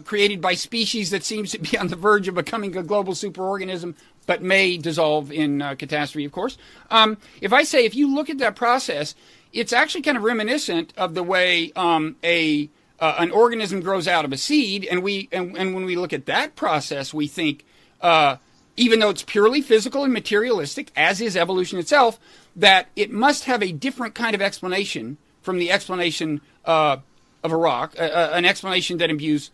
created by species that seems to be on the verge of becoming a global superorganism, but may dissolve in catastrophe, of course. If I say, if you look at that process, it's actually kind of reminiscent of the way an organism grows out of a seed, and when we look at that process, we think, even though it's purely physical and materialistic, as is evolution itself, that it must have a different kind of explanation from the explanation of a rock, an explanation that imbues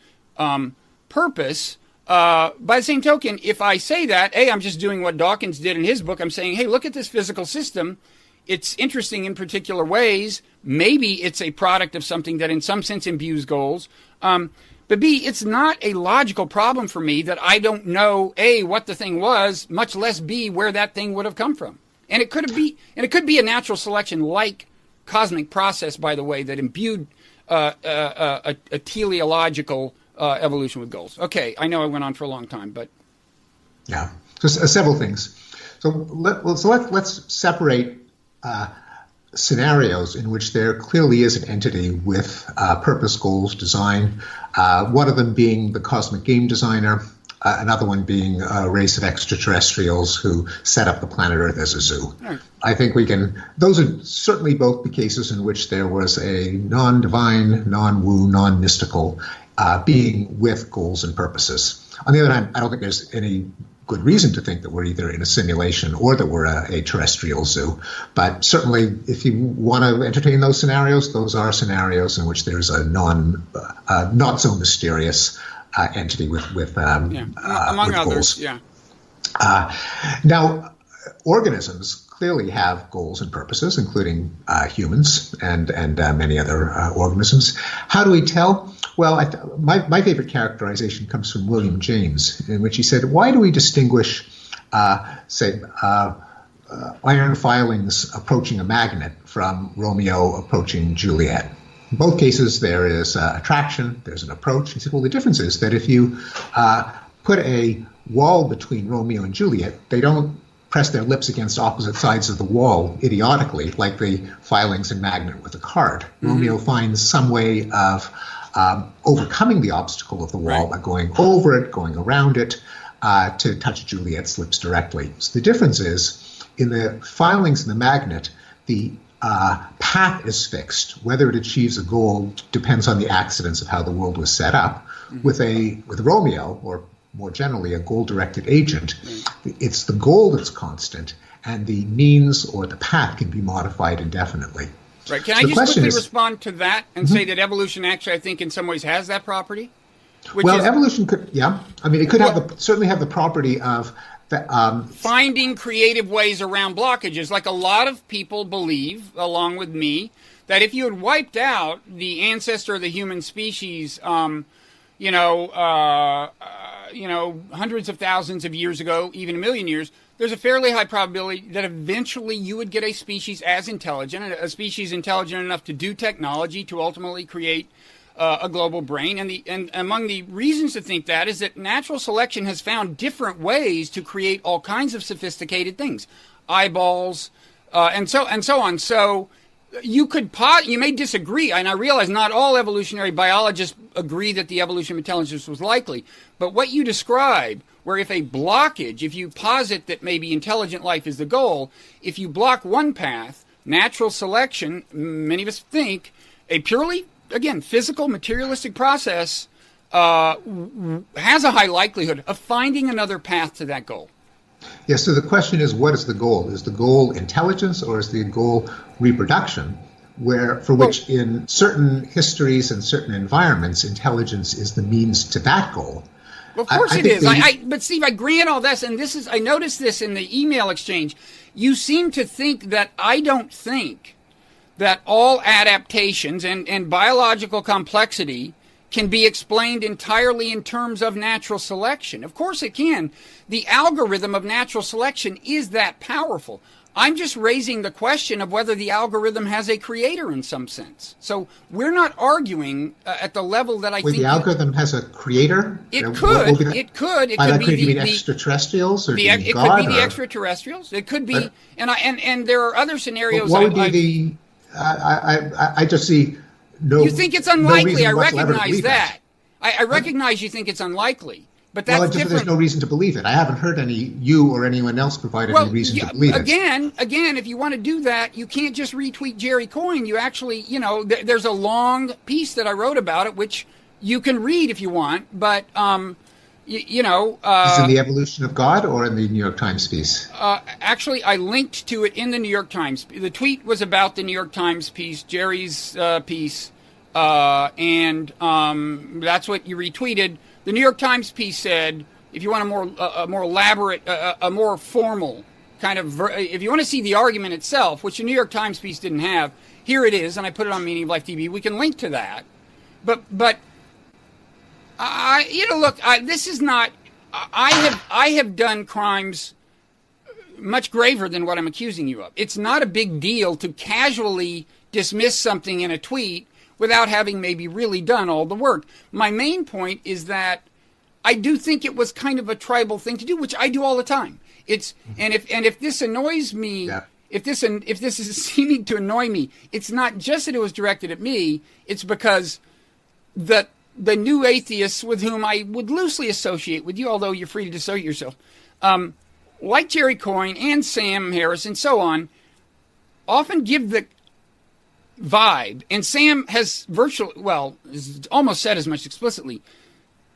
purpose. By the same token, if I say that, I'm just doing what Dawkins did in his book. I'm saying, hey, look at this physical system. It's interesting in particular ways. Maybe it's a product of something that in some sense imbues goals. But B, it's not a logical problem for me that I don't know, A, what the thing was, much less B, where that thing would have come from. And it could be a natural selection like cosmic process, by the way, that imbued a teleological evolution with goals. Okay, I know I went on for a long time, but yeah, so several things. So let's separate scenarios in which there clearly is an entity with purpose, goals, design. One of them being the cosmic game designer. Another one being a race of extraterrestrials who set up the planet Earth as a zoo. Right. I think those are certainly both the cases in which there was a non-divine, non-woo, non-mystical being with goals and purposes. On the other hand, I don't think there's any good reason to think that we're either in a simulation or that we're a terrestrial zoo. But certainly, if you want to entertain those scenarios, those are scenarios in which there's a not so mysterious entity with among others, goals. Now, organisms clearly have goals and purposes, including humans and many other organisms. How do we tell? Well, my favorite characterization comes from William James, in which he said, "Why do we distinguish, iron filings approaching a magnet from Romeo approaching Juliet?" In both cases, there is attraction, there's an approach. He said, well, the difference is that if you put a wall between Romeo and Juliet, they don't press their lips against opposite sides of the wall idiotically, like the filings and magnet with a card. Mm-hmm. Romeo finds some way of overcoming the obstacle of the wall by going over it, going around it, to touch Juliet's lips directly. So the difference is, in the filings and the magnet, the path is fixed. Whether it achieves a goal depends on the accidents of how the world was set up. Mm-hmm. With Romeo, or more generally a goal-directed agent, it's the goal that's constant, and the means or the path can be modified indefinitely. Right. Can I just quickly respond to that and say that evolution actually, I think, in some ways has that property? Evolution could, it could certainly have the property of finding creative ways around blockages. Like a lot of people believe, along with me, that if you had wiped out the ancestor of the human species, hundreds of thousands of years ago, even a million years, there's a fairly high probability that eventually you would get a species as intelligent, a species intelligent enough to do technology to ultimately create a global brain. And among the reasons to think that is that natural selection has found different ways to create all kinds of sophisticated things, eyeballs, and so on. So you may disagree, and I realize not all evolutionary biologists agree that the evolution of intelligence was likely, but what you describe, where if you posit that maybe intelligent life is the goal, if you block one path, natural selection, many of us think, a purely, again, physical, materialistic process has a high likelihood of finding another path to that goal. Yes, so the question is, what is the goal? Is the goal intelligence, or is the goal reproduction, which in certain histories and certain environments, intelligence is the means to that goal? Well, of course it is. But Steve, I grant all this, and I noticed this in the email exchange. You seem to think that I don't think that all adaptations and biological complexity can be explained entirely in terms of natural selection. Of course it can. The algorithm of natural selection is that powerful. I'm just raising the question of whether the algorithm has a creator in some sense. So we're not arguing at the level that I think... the algorithm has a creator? It could. It could. It could be the extraterrestrials, or it God, could be the extraterrestrials. It could be, and there are other scenarios. What would be I just see no. You think it's unlikely? I recognize that. I recognize you think it's unlikely. But that's different. There's no reason to believe it. I haven't heard you or anyone else provide any reason to believe it. Again, if you want to do that, you can't just retweet Jerry Coyne. You actually, there's a long piece that I wrote about it, which you can read if you want. But, is it in the Evolution of God or in the New York Times piece? Actually, I linked to it in the New York Times. The tweet was about the New York Times piece, Jerry's piece, and that's what you retweeted. The New York Times piece said, if you want a more elaborate, a more formal kind of, if you want to see the argument itself, which the New York Times piece didn't have, here it is, and I put it on Meaning of Life TV. We can link to that. But this is not. I have done crimes much graver than what I'm accusing you of. It's not a big deal to casually dismiss something in a tweet without having maybe really done all the work. My main point is that I do think it was kind of a tribal thing to do, which I do all the time. And if this annoys me, Yeah. if this is seeming to annoy me, it's not just that it was directed at me. It's because the new atheists with whom I would loosely associate with you, although you're free to dissociate yourself, like Jerry Coyne and Sam Harris and so on, often give the vibe, and Sam has almost said as much explicitly,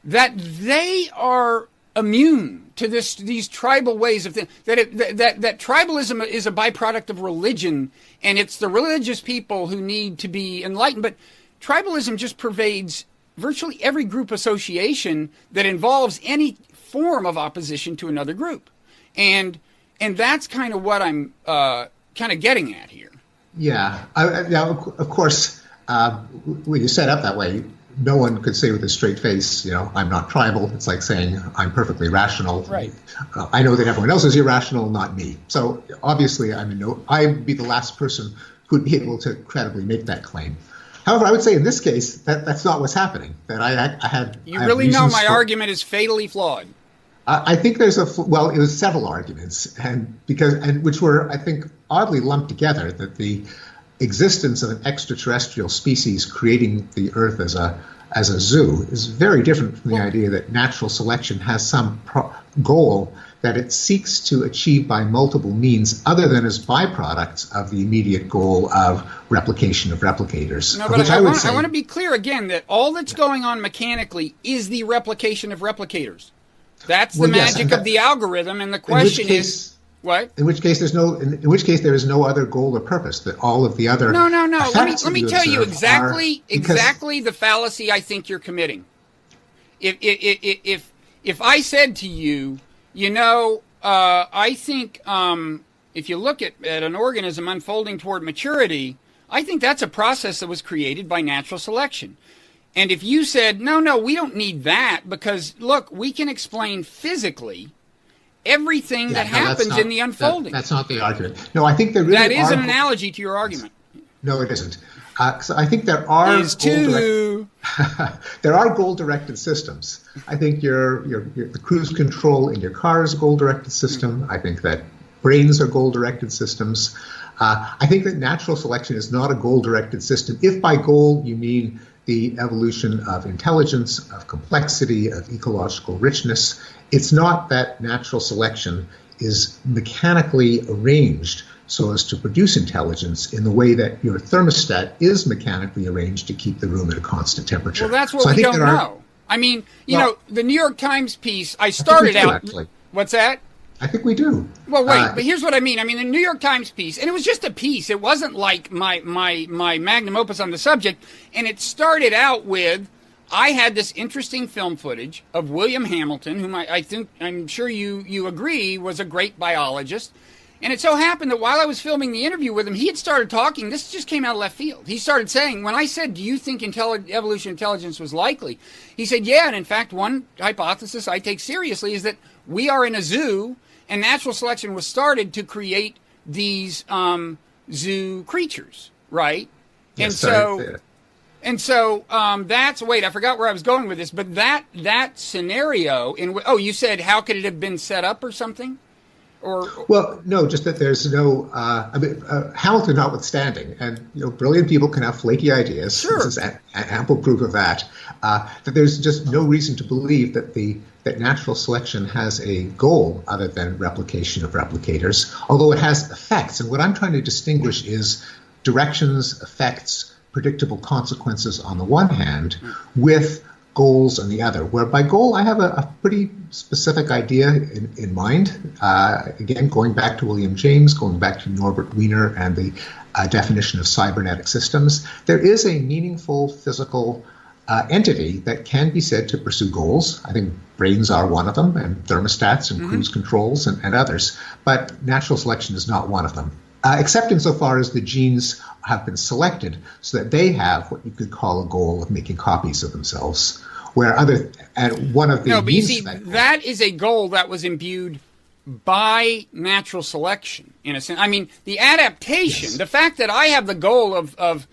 that they are immune to these tribal ways of things, that tribalism is a byproduct of religion, and it's the religious people who need to be enlightened. But tribalism just pervades virtually every group association that involves any form of opposition to another group. And that's kind of what I'm kind of getting at here. Yeah. Of course, when you set up that way, no one could say with a straight face, I'm not tribal. It's like saying I'm perfectly rational. Right. I know that everyone else is irrational, not me. So obviously, I'd be the last person who'd be able to credibly make that claim. However, I would say in this case that's not what's happening. That I had. You really know my argument is fatally flawed. I think it was several arguments, which were, I think, oddly lumped together, that the existence of an extraterrestrial species creating the Earth as a zoo is very different from the idea that natural selection has some goal that it seeks to achieve by multiple means other than as byproducts of the immediate goal of replication of replicators. No, but I want to be clear again that all that's going on mechanically is the replication of replicators. That's the magic of the algorithm, and the question is what? In which case there is no other goal or purpose. That all of the other No. Let me tell you exactly the fallacy I think you're committing. If I said to you, I think if you look at an organism unfolding toward maturity, I think that's a process that was created by natural selection. And if you said, no, we don't need that because, look, we can explain physically everything that happens in the unfolding. That's not the argument. No, I think there really That is an analogy to your argument. No, it isn't. So I think there are there are goal-directed systems. I think the cruise control in your car is a goal-directed system. I think that brains are goal-directed systems. I think that natural selection is not a goal-directed system. If by goal you mean the evolution of intelligence, of complexity, of ecological richness, it's not that natural selection is mechanically arranged so as to produce intelligence in the way that your thermostat is mechanically arranged to keep the room at a constant temperature. Well, that's what we don't know. I mean, the New York Times piece, I started out... Actually. What's that? I think we do. Well, wait, but here's what I mean. I mean, the New York Times piece, and it was just a piece. It wasn't like my magnum opus on the subject. And it started out with, I had this interesting film footage of William Hamilton, whom I'm sure you agree was a great biologist. And it so happened that while I was filming the interview with him, he had started talking. This just came out of left field. He started saying, when I said, do you think evolution intelligence was likely? He said, yeah, and in fact, one hypothesis I take seriously is that we are in a zoo, and natural selection was started to create these zoo creatures, right? Yes, and so that's, wait, I forgot where I was going with this, but that scenario, you said, how could it have been set up or something? Well, no, just that there's no, Hamilton notwithstanding, and brilliant people can have flaky ideas. Sure. This is ample proof of that. That there's just no reason to believe that natural selection has a goal other than replication of replicators, although it has effects. And what I'm trying to distinguish is directions, effects, predictable consequences on the one hand, with goals on the other, where by goal I have a pretty specific idea in mind. Again, going back to William James, going back to Norbert Wiener and the definition of cybernetic systems, there is a meaningful physical entity that can be said to pursue goals. I think brains are one of them, and thermostats and cruise controls and others, but natural selection is not one of them. Except insofar as the genes have been selected so that they have what you could call a goal of making copies of themselves. One of the no, but you see, that is a goal that was imbued by natural selection, in a sense. I mean, the adaptation, the fact that I have the goal of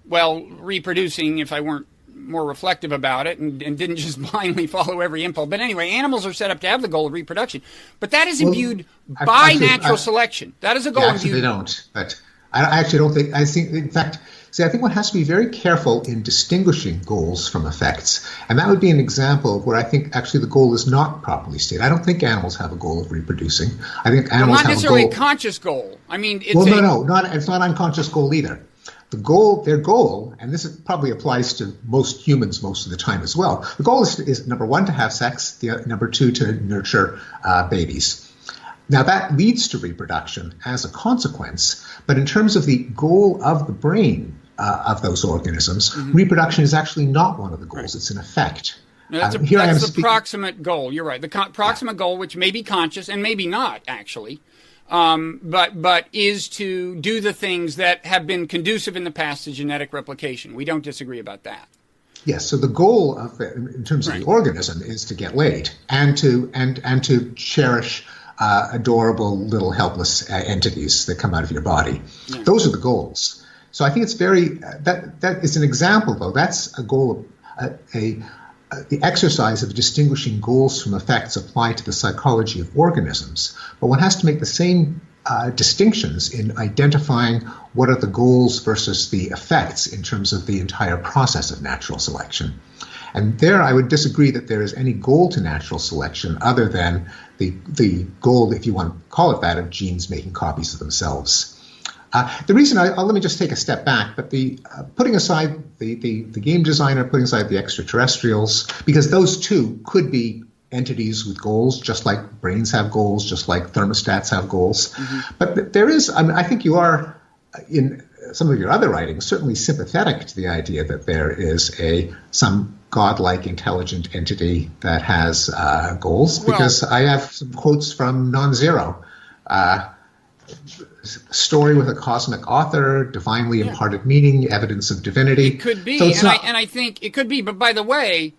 reproducing if I weren't more reflective about it and didn't just blindly follow every impulse. But anyway, animals are set up to have the goal of reproduction. But that is imbued by natural selection. That is a goal imbued. Actually, they don't. But I actually don't think, I think, in fact, I think one has to be very careful in distinguishing goals from effects. And that would be an example of where I think actually the goal is not properly stated. I don't think animals have a goal of reproducing. I think animals have a goal. Not necessarily a conscious goal. I mean, it's it's not an unconscious goal either. Their goal, and this probably applies to most humans most of the time as well, the goal is number one, to have sex, number two, to nurture babies. Now, that leads to reproduction as a consequence, but in terms of the goal of the brain of those organisms, reproduction is actually not one of the goals. Right. It's an effect. No, that's the proximate goal. You're right. The proximate goal, which may be conscious and maybe not, actually, but is to do the things that have been conducive in the past to genetic replication. We don't disagree about that. Yes. So the goal of in terms of the organism is to get laid and to cherish adorable little helpless entities that come out of your body. Yeah. Those are the goals. So I think it's that is an example, though. That's a goal of the exercise of distinguishing goals from effects apply to the psychology of organisms. But one has to make the same distinctions in identifying what are the goals versus the effects in terms of the entire process of natural selection. And there I would disagree that there is any goal to natural selection other than the goal, if you want to call it that, of genes making copies of themselves. The reason, let me just take a step back, but putting aside the game designer, putting aside the extraterrestrials, because those too could be entities with goals, just like brains have goals, just like thermostats have goals. Mm-hmm. But there is, I think you are, in some of your other writings, certainly sympathetic to the idea that there is some godlike intelligent entity that has goals, because I have some quotes from Nonzero. Story with a cosmic author, divinely imparted meaning, evidence of divinity. It could be, so I think it could be. But by the way,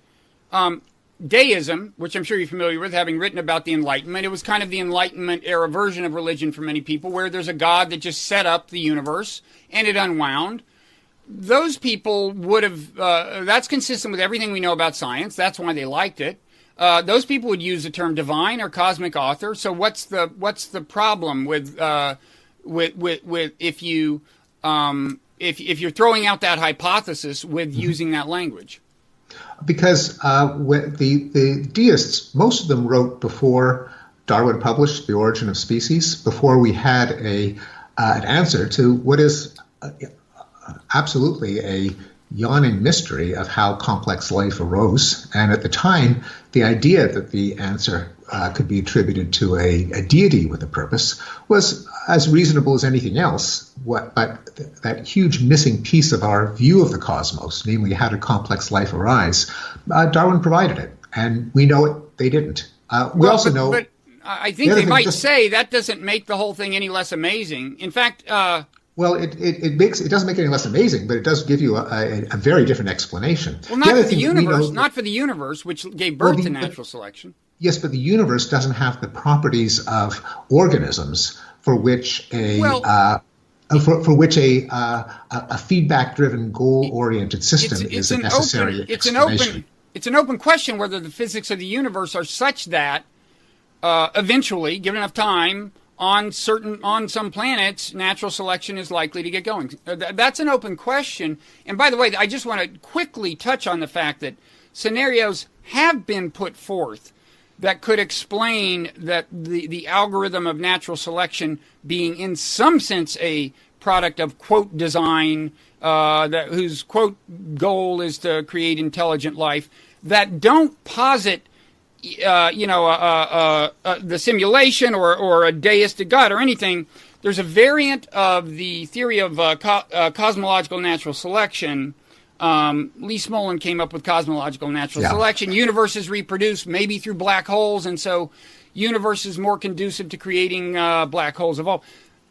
deism, which I'm sure you're familiar with, having written about the Enlightenment, it was kind of the Enlightenment era version of religion for many people, where there's a God that just set up the universe and it unwound. Those people would have. That's consistent with everything we know about science. That's why they liked it. Those people would use the term divine or cosmic author. So what's the problem with if you're throwing out that hypothesis with using that language? Because the deists, most of them wrote before Darwin published The Origin of Species, before we had an answer to what is absolutely a yawning mystery of how complex life arose. And at the time, the idea that the answer could be attributed to a deity with a purpose was as reasonable as anything else. But that huge missing piece of our view of the cosmos, namely how did complex life arise, Darwin provided it. And we know it, they didn't. Also know... But I think they might say that doesn't make the whole thing any less amazing. In fact... Well, it doesn't make it any less amazing, but it does give you a very different explanation. Well, not for the universe, which gave birth to natural selection. Yes, but the universe doesn't have the properties of organisms for which a feedback-driven, goal-oriented system is a necessary explanation. It's an open question whether the physics of the universe are such that eventually, given enough time, on some planets, natural selection is likely to get going. That's an open question. And by the way, I just want to quickly touch on the fact that scenarios have been put forth that could explain that the algorithm of natural selection being in some sense a product of, quote, design, whose, quote, goal is to create intelligent life, that don't posit the simulation or a deistic God or anything. There's a variant of the theory of cosmological natural selection. Lee Smolin came up with cosmological natural selection. Universes reproduce maybe through black holes, and so universe is more conducive to creating black holes evolve.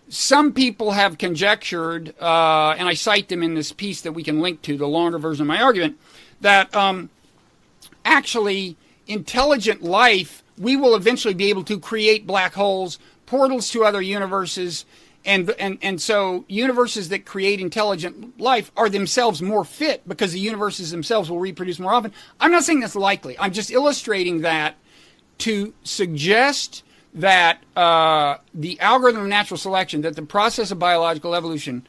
Some people have conjectured, and I cite them in this piece that we can link to, the longer version of my argument, that actually intelligent life, we will eventually be able to create black holes, portals to other universes, And so universes that create intelligent life are themselves more fit because the universes themselves will reproduce more often. I'm not saying that's likely. I'm just illustrating that to suggest that the algorithm of natural selection, that the process of biological evolution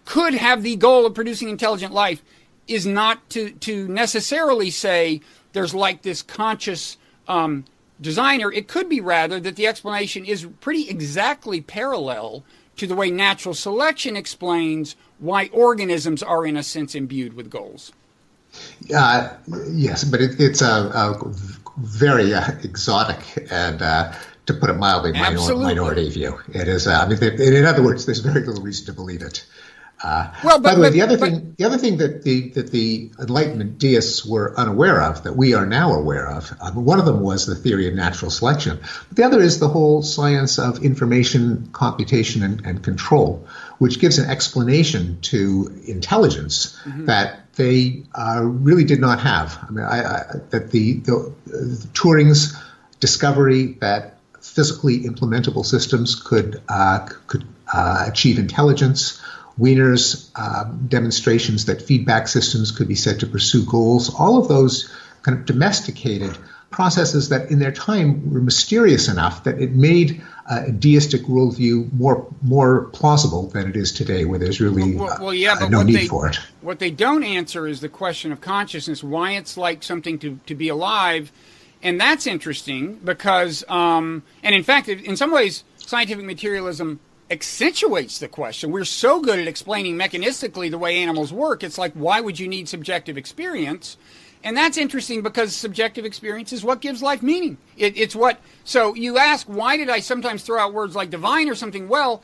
could have the goal of producing intelligent life, is not to necessarily say there's like this conscious designer. It could be rather that the explanation is pretty exactly parallel to the way natural selection explains why organisms are in a sense imbued with goals. Yes, but it's a very exotic and, to put it mildly, minority view. It is. In other words, there's very little reason to believe it. By the way, the other thing that the Enlightenment deists were unaware of, that we are now aware of, one of them was the theory of natural selection. But the other is the whole science of information, computation, and control, which gives an explanation to intelligence that they really did not have. That the Turing's discovery that physically implementable systems could achieve intelligence, Wiener's demonstrations that feedback systems could be said to pursue goals, all of those kind of domesticated processes that in their time were mysterious enough that it made a deistic worldview more plausible than it is today, where there's really no need for it. What they don't answer is the question of consciousness, why it's like something to be alive. And that's interesting because, and in fact, in some ways, scientific materialism accentuates the question. We're so good at explaining mechanistically the way animals work. It's like, why would you need subjective experience? And that's interesting because subjective experience is what gives life meaning. It's what, so you ask, why did I sometimes throw out words like divine or something? Well,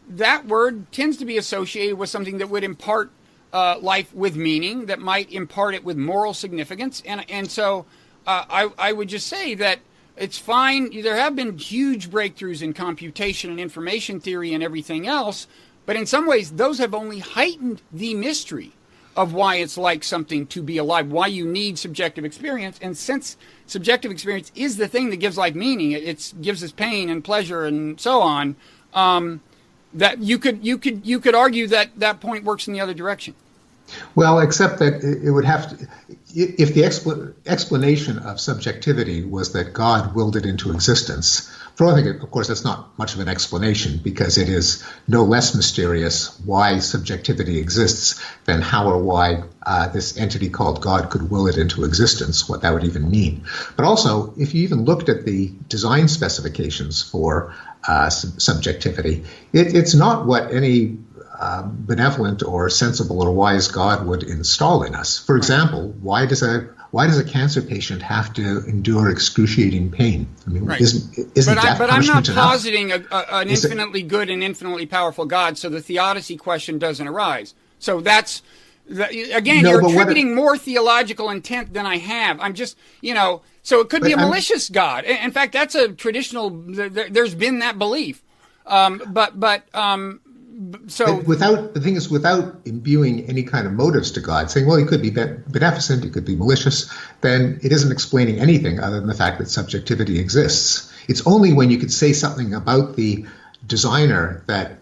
that word tends to be associated with something that would impart life with meaning, that might impart it with moral significance. And so I would just say that it's fine. There have been huge breakthroughs in computation and information theory and everything else, but in some ways those have only heightened the mystery of why it's like something to be alive, why you need subjective experience. And since subjective experience is the thing that gives life meaning, it gives us pain and pleasure and so on, that you could argue that that point works in the other direction. Well, except that it would have to, if the explanation of subjectivity was that God willed it into existence, for one thing, of course, that's not much of an explanation because it is no less mysterious why subjectivity exists than how or why this entity called God could will it into existence, what that would even mean. But also, if you even looked at the design specifications for subjectivity, it's not what any benevolent or sensible or wise God would install in us. For example, why does a cancer patient have to endure excruciating pain? I mean, right. isn't death but I'm not punishment enough? positing an infinitely good and infinitely powerful God, so the theodicy question doesn't arise. So that's again, you're attributing more theological intent than I have. I'm just, so it could be a malicious God. In fact, that's a traditional. There's been that belief, So without imbuing any kind of motives to God, saying, well, he could be beneficent, he could be malicious, then it isn't explaining anything other than the fact that subjectivity exists. It's only when you could say something about the designer that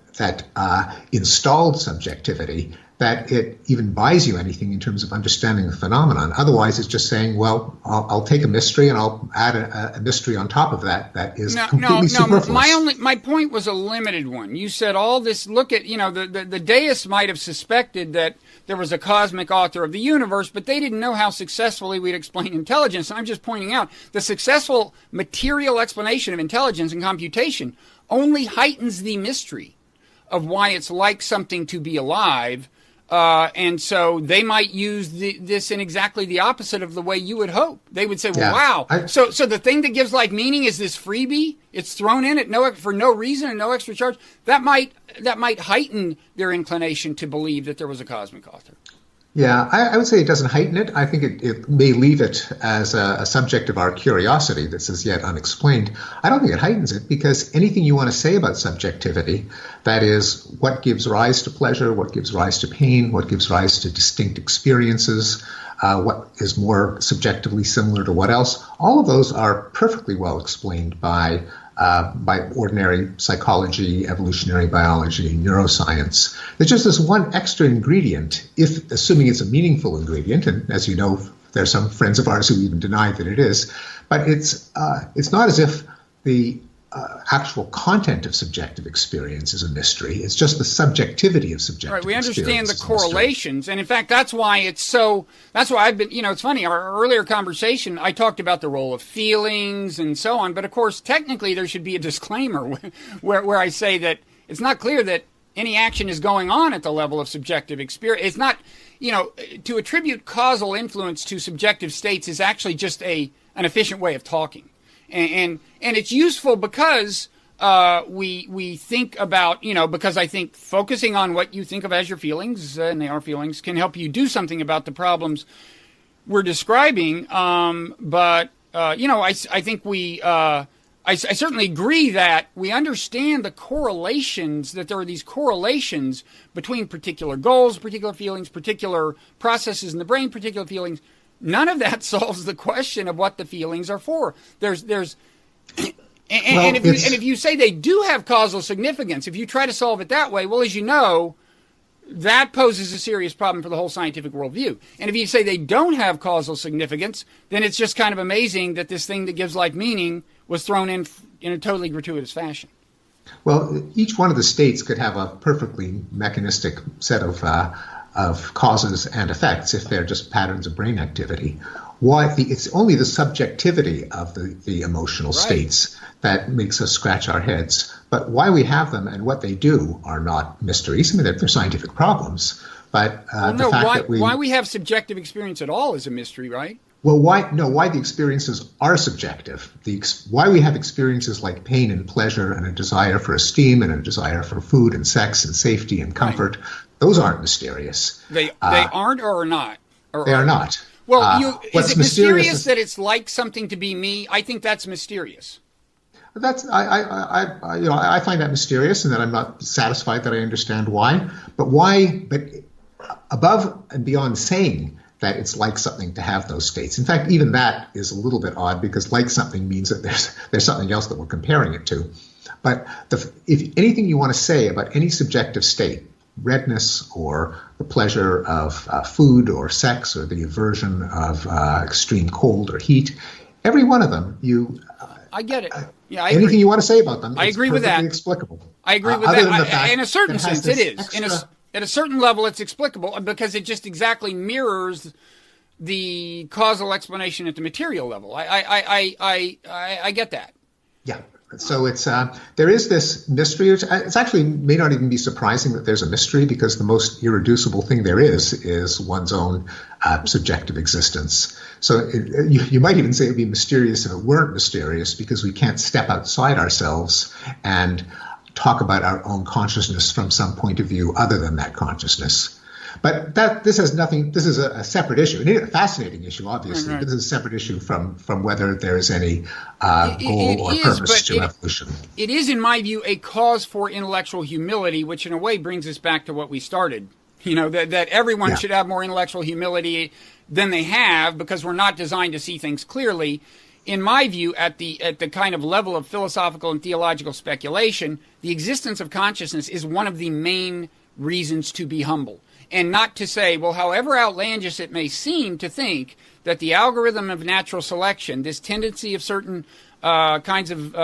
installed subjectivity that it even buys you anything in terms of understanding the phenomenon. Otherwise, it's just saying, well, I'll take a mystery and I'll add a mystery on top of that is completely superfluous. My point was a limited one. You said all this, look at, the deists might have suspected that there was a cosmic author of the universe, but they didn't know how successfully we'd explain intelligence. And I'm just pointing out the successful material explanation of intelligence and computation only heightens the mystery of why it's like something to be alive. And so they might use this in exactly the opposite of the way you would hope. They would say, well, wow. So the thing that gives life meaning is this freebie. It's thrown in for no reason and no extra charge. That might heighten their inclination to believe that there was a cosmic author. Yeah, I would say it doesn't heighten it. I think it may leave it as a subject of our curiosity that's as yet unexplained. I don't think it heightens it because anything you want to say about subjectivity, that is what gives rise to pleasure, what gives rise to pain, what gives rise to distinct experiences, what is more subjectively similar to what else, all of those are perfectly well explained by by ordinary psychology, evolutionary biology, neuroscience. There's just this one extra ingredient, if assuming it's a meaningful ingredient, and as you know, there's some friends of ours who even deny that it is, but it's not as if the actual content of subjective experience is a mystery. It's just the subjectivity of subjective right, we experience. understand the correlations, and in fact, that's why I've been, it's funny, our earlier conversation, I talked about the role of feelings and so on, but of course, technically, there should be a disclaimer where I say that it's not clear that any action is going on at the level of subjective experience. It's not, to attribute causal influence to subjective states is actually just an efficient way of talking. And it's useful because we think about, because I think focusing on what you think of as your feelings, and they are feelings, can help you do something about the problems we're describing. I think I certainly agree that we understand the correlations, that there are these correlations between particular goals, particular feelings, particular processes in the brain, particular feelings. None of that solves the question of what the feelings are for. If you say they do have causal significance, if you try to solve it that way, well, as you know, that poses a serious problem for the whole scientific worldview. And if you say they don't have causal significance, then it's just kind of amazing that this thing that gives life meaning was thrown in a totally gratuitous fashion. Well, each one of the states could have a perfectly mechanistic set of causes and effects if they're just patterns of brain activity. It's only the subjectivity of the emotional states that makes us scratch our heads. But why we have them and what they do are not mysteries. I mean, they're scientific problems. But why we have subjective experience at all is a mystery, right? Well, why the experiences are subjective. Why we have experiences like pain and pleasure and a desire for esteem and a desire for food and sex and safety and comfort, those aren't mysterious. They aren't or are not? They are not. Well, is it mysterious that it's like something to be me? I think that's mysterious. I find that mysterious, and that I'm not satisfied that I understand why. But why? But above and beyond saying that it's like something to have those states. In fact, even that is a little bit odd, because like something means that there's something else that we're comparing it to. But if anything you want to say about any subjective state, redness or the pleasure of food or sex or the aversion of extreme cold or heat, every one of them, I get it. Yeah, anything agree. You want to say about them, I agree with that. Explicable. I agree with that. In a certain sense, it is. At a certain level, it's explicable because it just exactly mirrors the causal explanation at the material level. I get that. Yeah. So there is this mystery. It's actually may not even be surprising that there's a mystery, because the most irreducible thing there is one's own subjective existence. So you might even say it'd be mysterious if it weren't mysterious, because we can't step outside ourselves and talk about our own consciousness from some point of view other than that consciousness. But this has nothing. This is a separate issue. It is a fascinating issue, obviously. Right. But this is a separate issue from whether there is any goal or purpose to evolution. It is, in my view, a cause for intellectual humility, which in a way brings us back to what we started. That everyone should have more intellectual humility than they have, because we're not designed to see things clearly. In my view, at the kind of level of philosophical and theological speculation, the existence of consciousness is one of the main reasons to be humble. And not to say, well, however outlandish it may seem to think that the algorithm of natural selection, this tendency of certain kinds of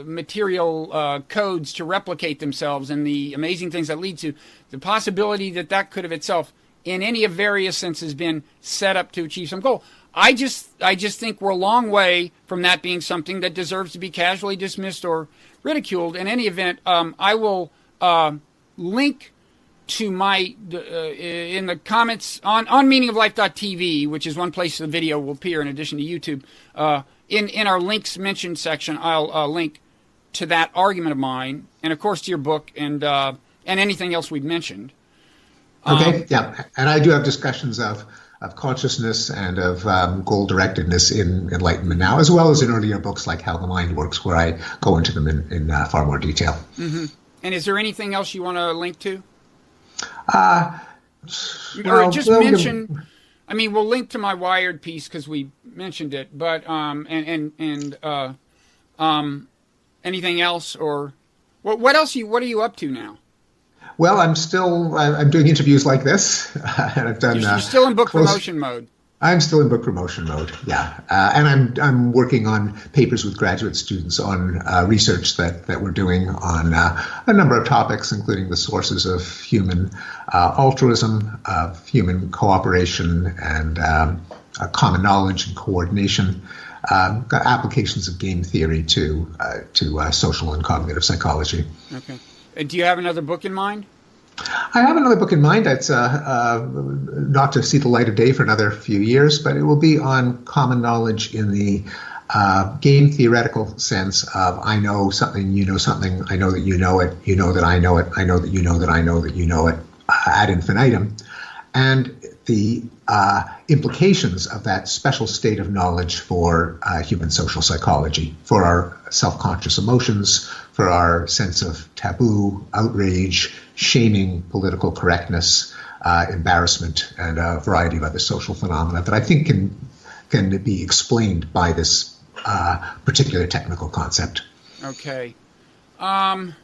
material codes to replicate themselves and the amazing things that lead to, the possibility that could have itself, in any of various senses, been set up to achieve some goal. I just think we're a long way from that being something that deserves to be casually dismissed or ridiculed. In any event, I will link to my in the comments on meaningoflife.tv, which is one place the video will appear in addition to YouTube. In our links mentioned section, I'll link to that argument of mine, and of course to your book and anything else we've mentioned. Okay, yeah, and I do have discussions of consciousness and of goal-directedness in Enlightenment Now, as well as in earlier books like How the Mind Works, where I go into them in far more detail. Mm-hmm. And is there anything else you want to link to? Mention. I mean, we'll link to my Wired piece because we mentioned it, but anything else, or what else? What are you up to now? Well, I'm doing interviews like this, and I've done. You're still in book promotion mode. I'm still in book promotion mode, yeah, and I'm working on papers with graduate students on research that we're doing on a number of topics, including the sources of human altruism, of human cooperation, and common knowledge and coordination. Got applications of game theory to social and cognitive psychology. Okay. Do you have another book in mind? I have another book in mind that's not to see the light of day for another few years, but it will be on common knowledge in the game theoretical sense of I know something, you know something, I know that you know it, you know that I know it, I know that you know that I know that you know it, ad infinitum. And the implications of that special state of knowledge for human social psychology, for our self-conscious emotions, for our sense of taboo, outrage, shaming, political correctness, embarrassment, and a variety of other social phenomena that I think can be explained by this particular technical concept. Okay. And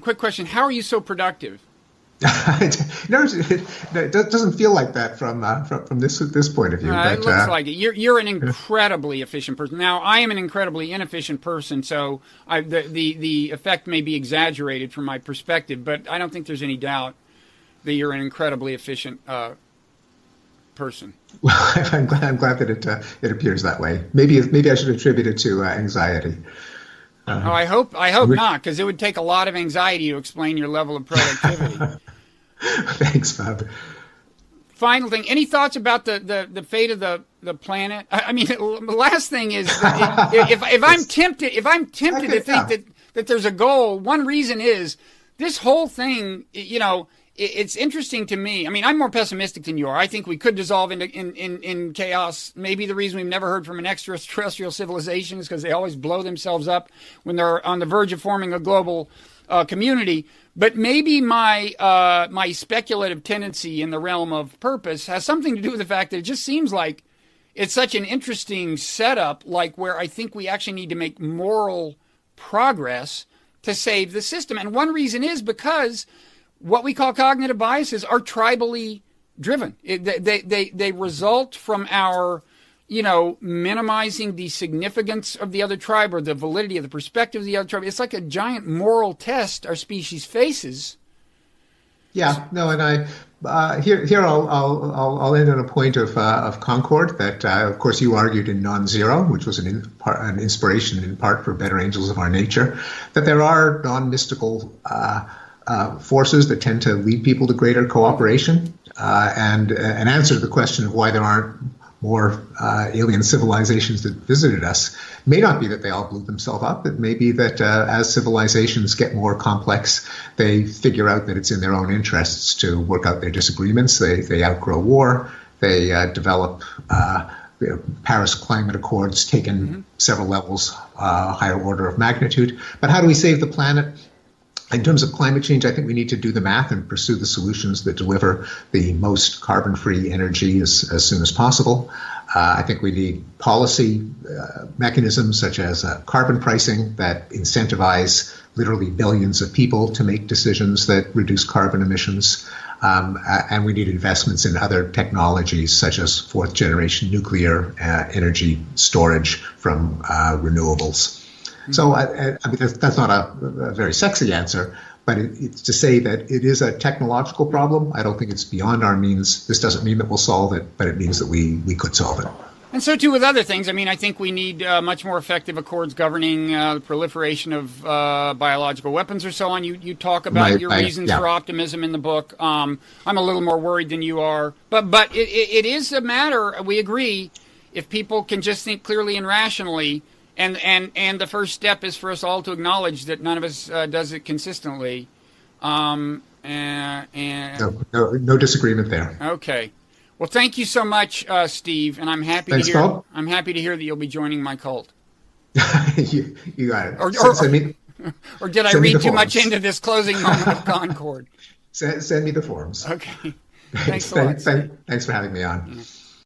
quick question, how are you so productive? It doesn't feel like that from this point of view. But, it looks like it. You're an incredibly efficient person. Now, I am an incredibly inefficient person, so the effect may be exaggerated from my perspective, but I don't think there's any doubt that you're an incredibly efficient person. Well, I'm glad that it appears that way. Maybe I should attribute it to anxiety. I hope not, because it would take a lot of anxiety to explain your level of productivity. Thanks, Bob. Final thing, any thoughts about the fate of the planet? I mean, the last thing is that if I'm tempted to think that there's a goal, one reason is this whole thing, it's interesting to me. I mean, I'm more pessimistic than you are. I think we could dissolve in chaos. Maybe the reason we've never heard from an extraterrestrial civilization is because they always blow themselves up when they're on the verge of forming a global community. But maybe my speculative tendency in the realm of purpose has something to do with the fact that it just seems like it's such an interesting setup, like where I think we actually need to make moral progress to save the system. And one reason is because what we call cognitive biases are tribally driven. They result from our, minimizing the significance of the other tribe or the validity of the perspective of the other tribe. It's like a giant moral test our species faces. Yeah, no, and here I'll end on a point of concord that of course you argued in Nonzero, which was an inspiration in part for Better Angels of Our Nature, that there are non-mystical forces that tend to lead people to greater cooperation, and an answer to the question of why there aren't more alien civilizations that visited us may not be that they all blew themselves up. It may be that as civilizations get more complex, they figure out that it's in their own interests to work out their disagreements. They outgrow war. They develop Paris Climate Accords taken several levels higher order of magnitude. But how do we save the planet? In terms of climate change, I think we need to do the math and pursue the solutions that deliver the most carbon-free energy as soon as possible. I think we need policy mechanisms such as carbon pricing that incentivize literally billions of people to make decisions that reduce carbon emissions. And we need investments in other technologies such as fourth-generation nuclear energy storage from renewables. So I mean, that's not a very sexy answer, but it's to say that it is a technological problem. I don't think it's beyond our means. This doesn't mean that we'll solve it, but it means that we could solve it. And so, too, with other things. I mean, I think we need much more effective accords governing the proliferation of biological weapons or so on. You talk about your reasons for optimism in the book. I'm a little more worried than you are. But it is a matter, we agree, if people can just think clearly and rationally. And the first step is for us all to acknowledge that none of us does it consistently. No disagreement there. Okay. Well, thank you so much, Steve, and I'm happy to hear. Paul. I'm happy to hear that you'll be joining my cult. you got it. Or did I read too much into this closing moment of Concord? Send me the forms. Okay. Thanks a lot. Thanks for having me on. Yeah.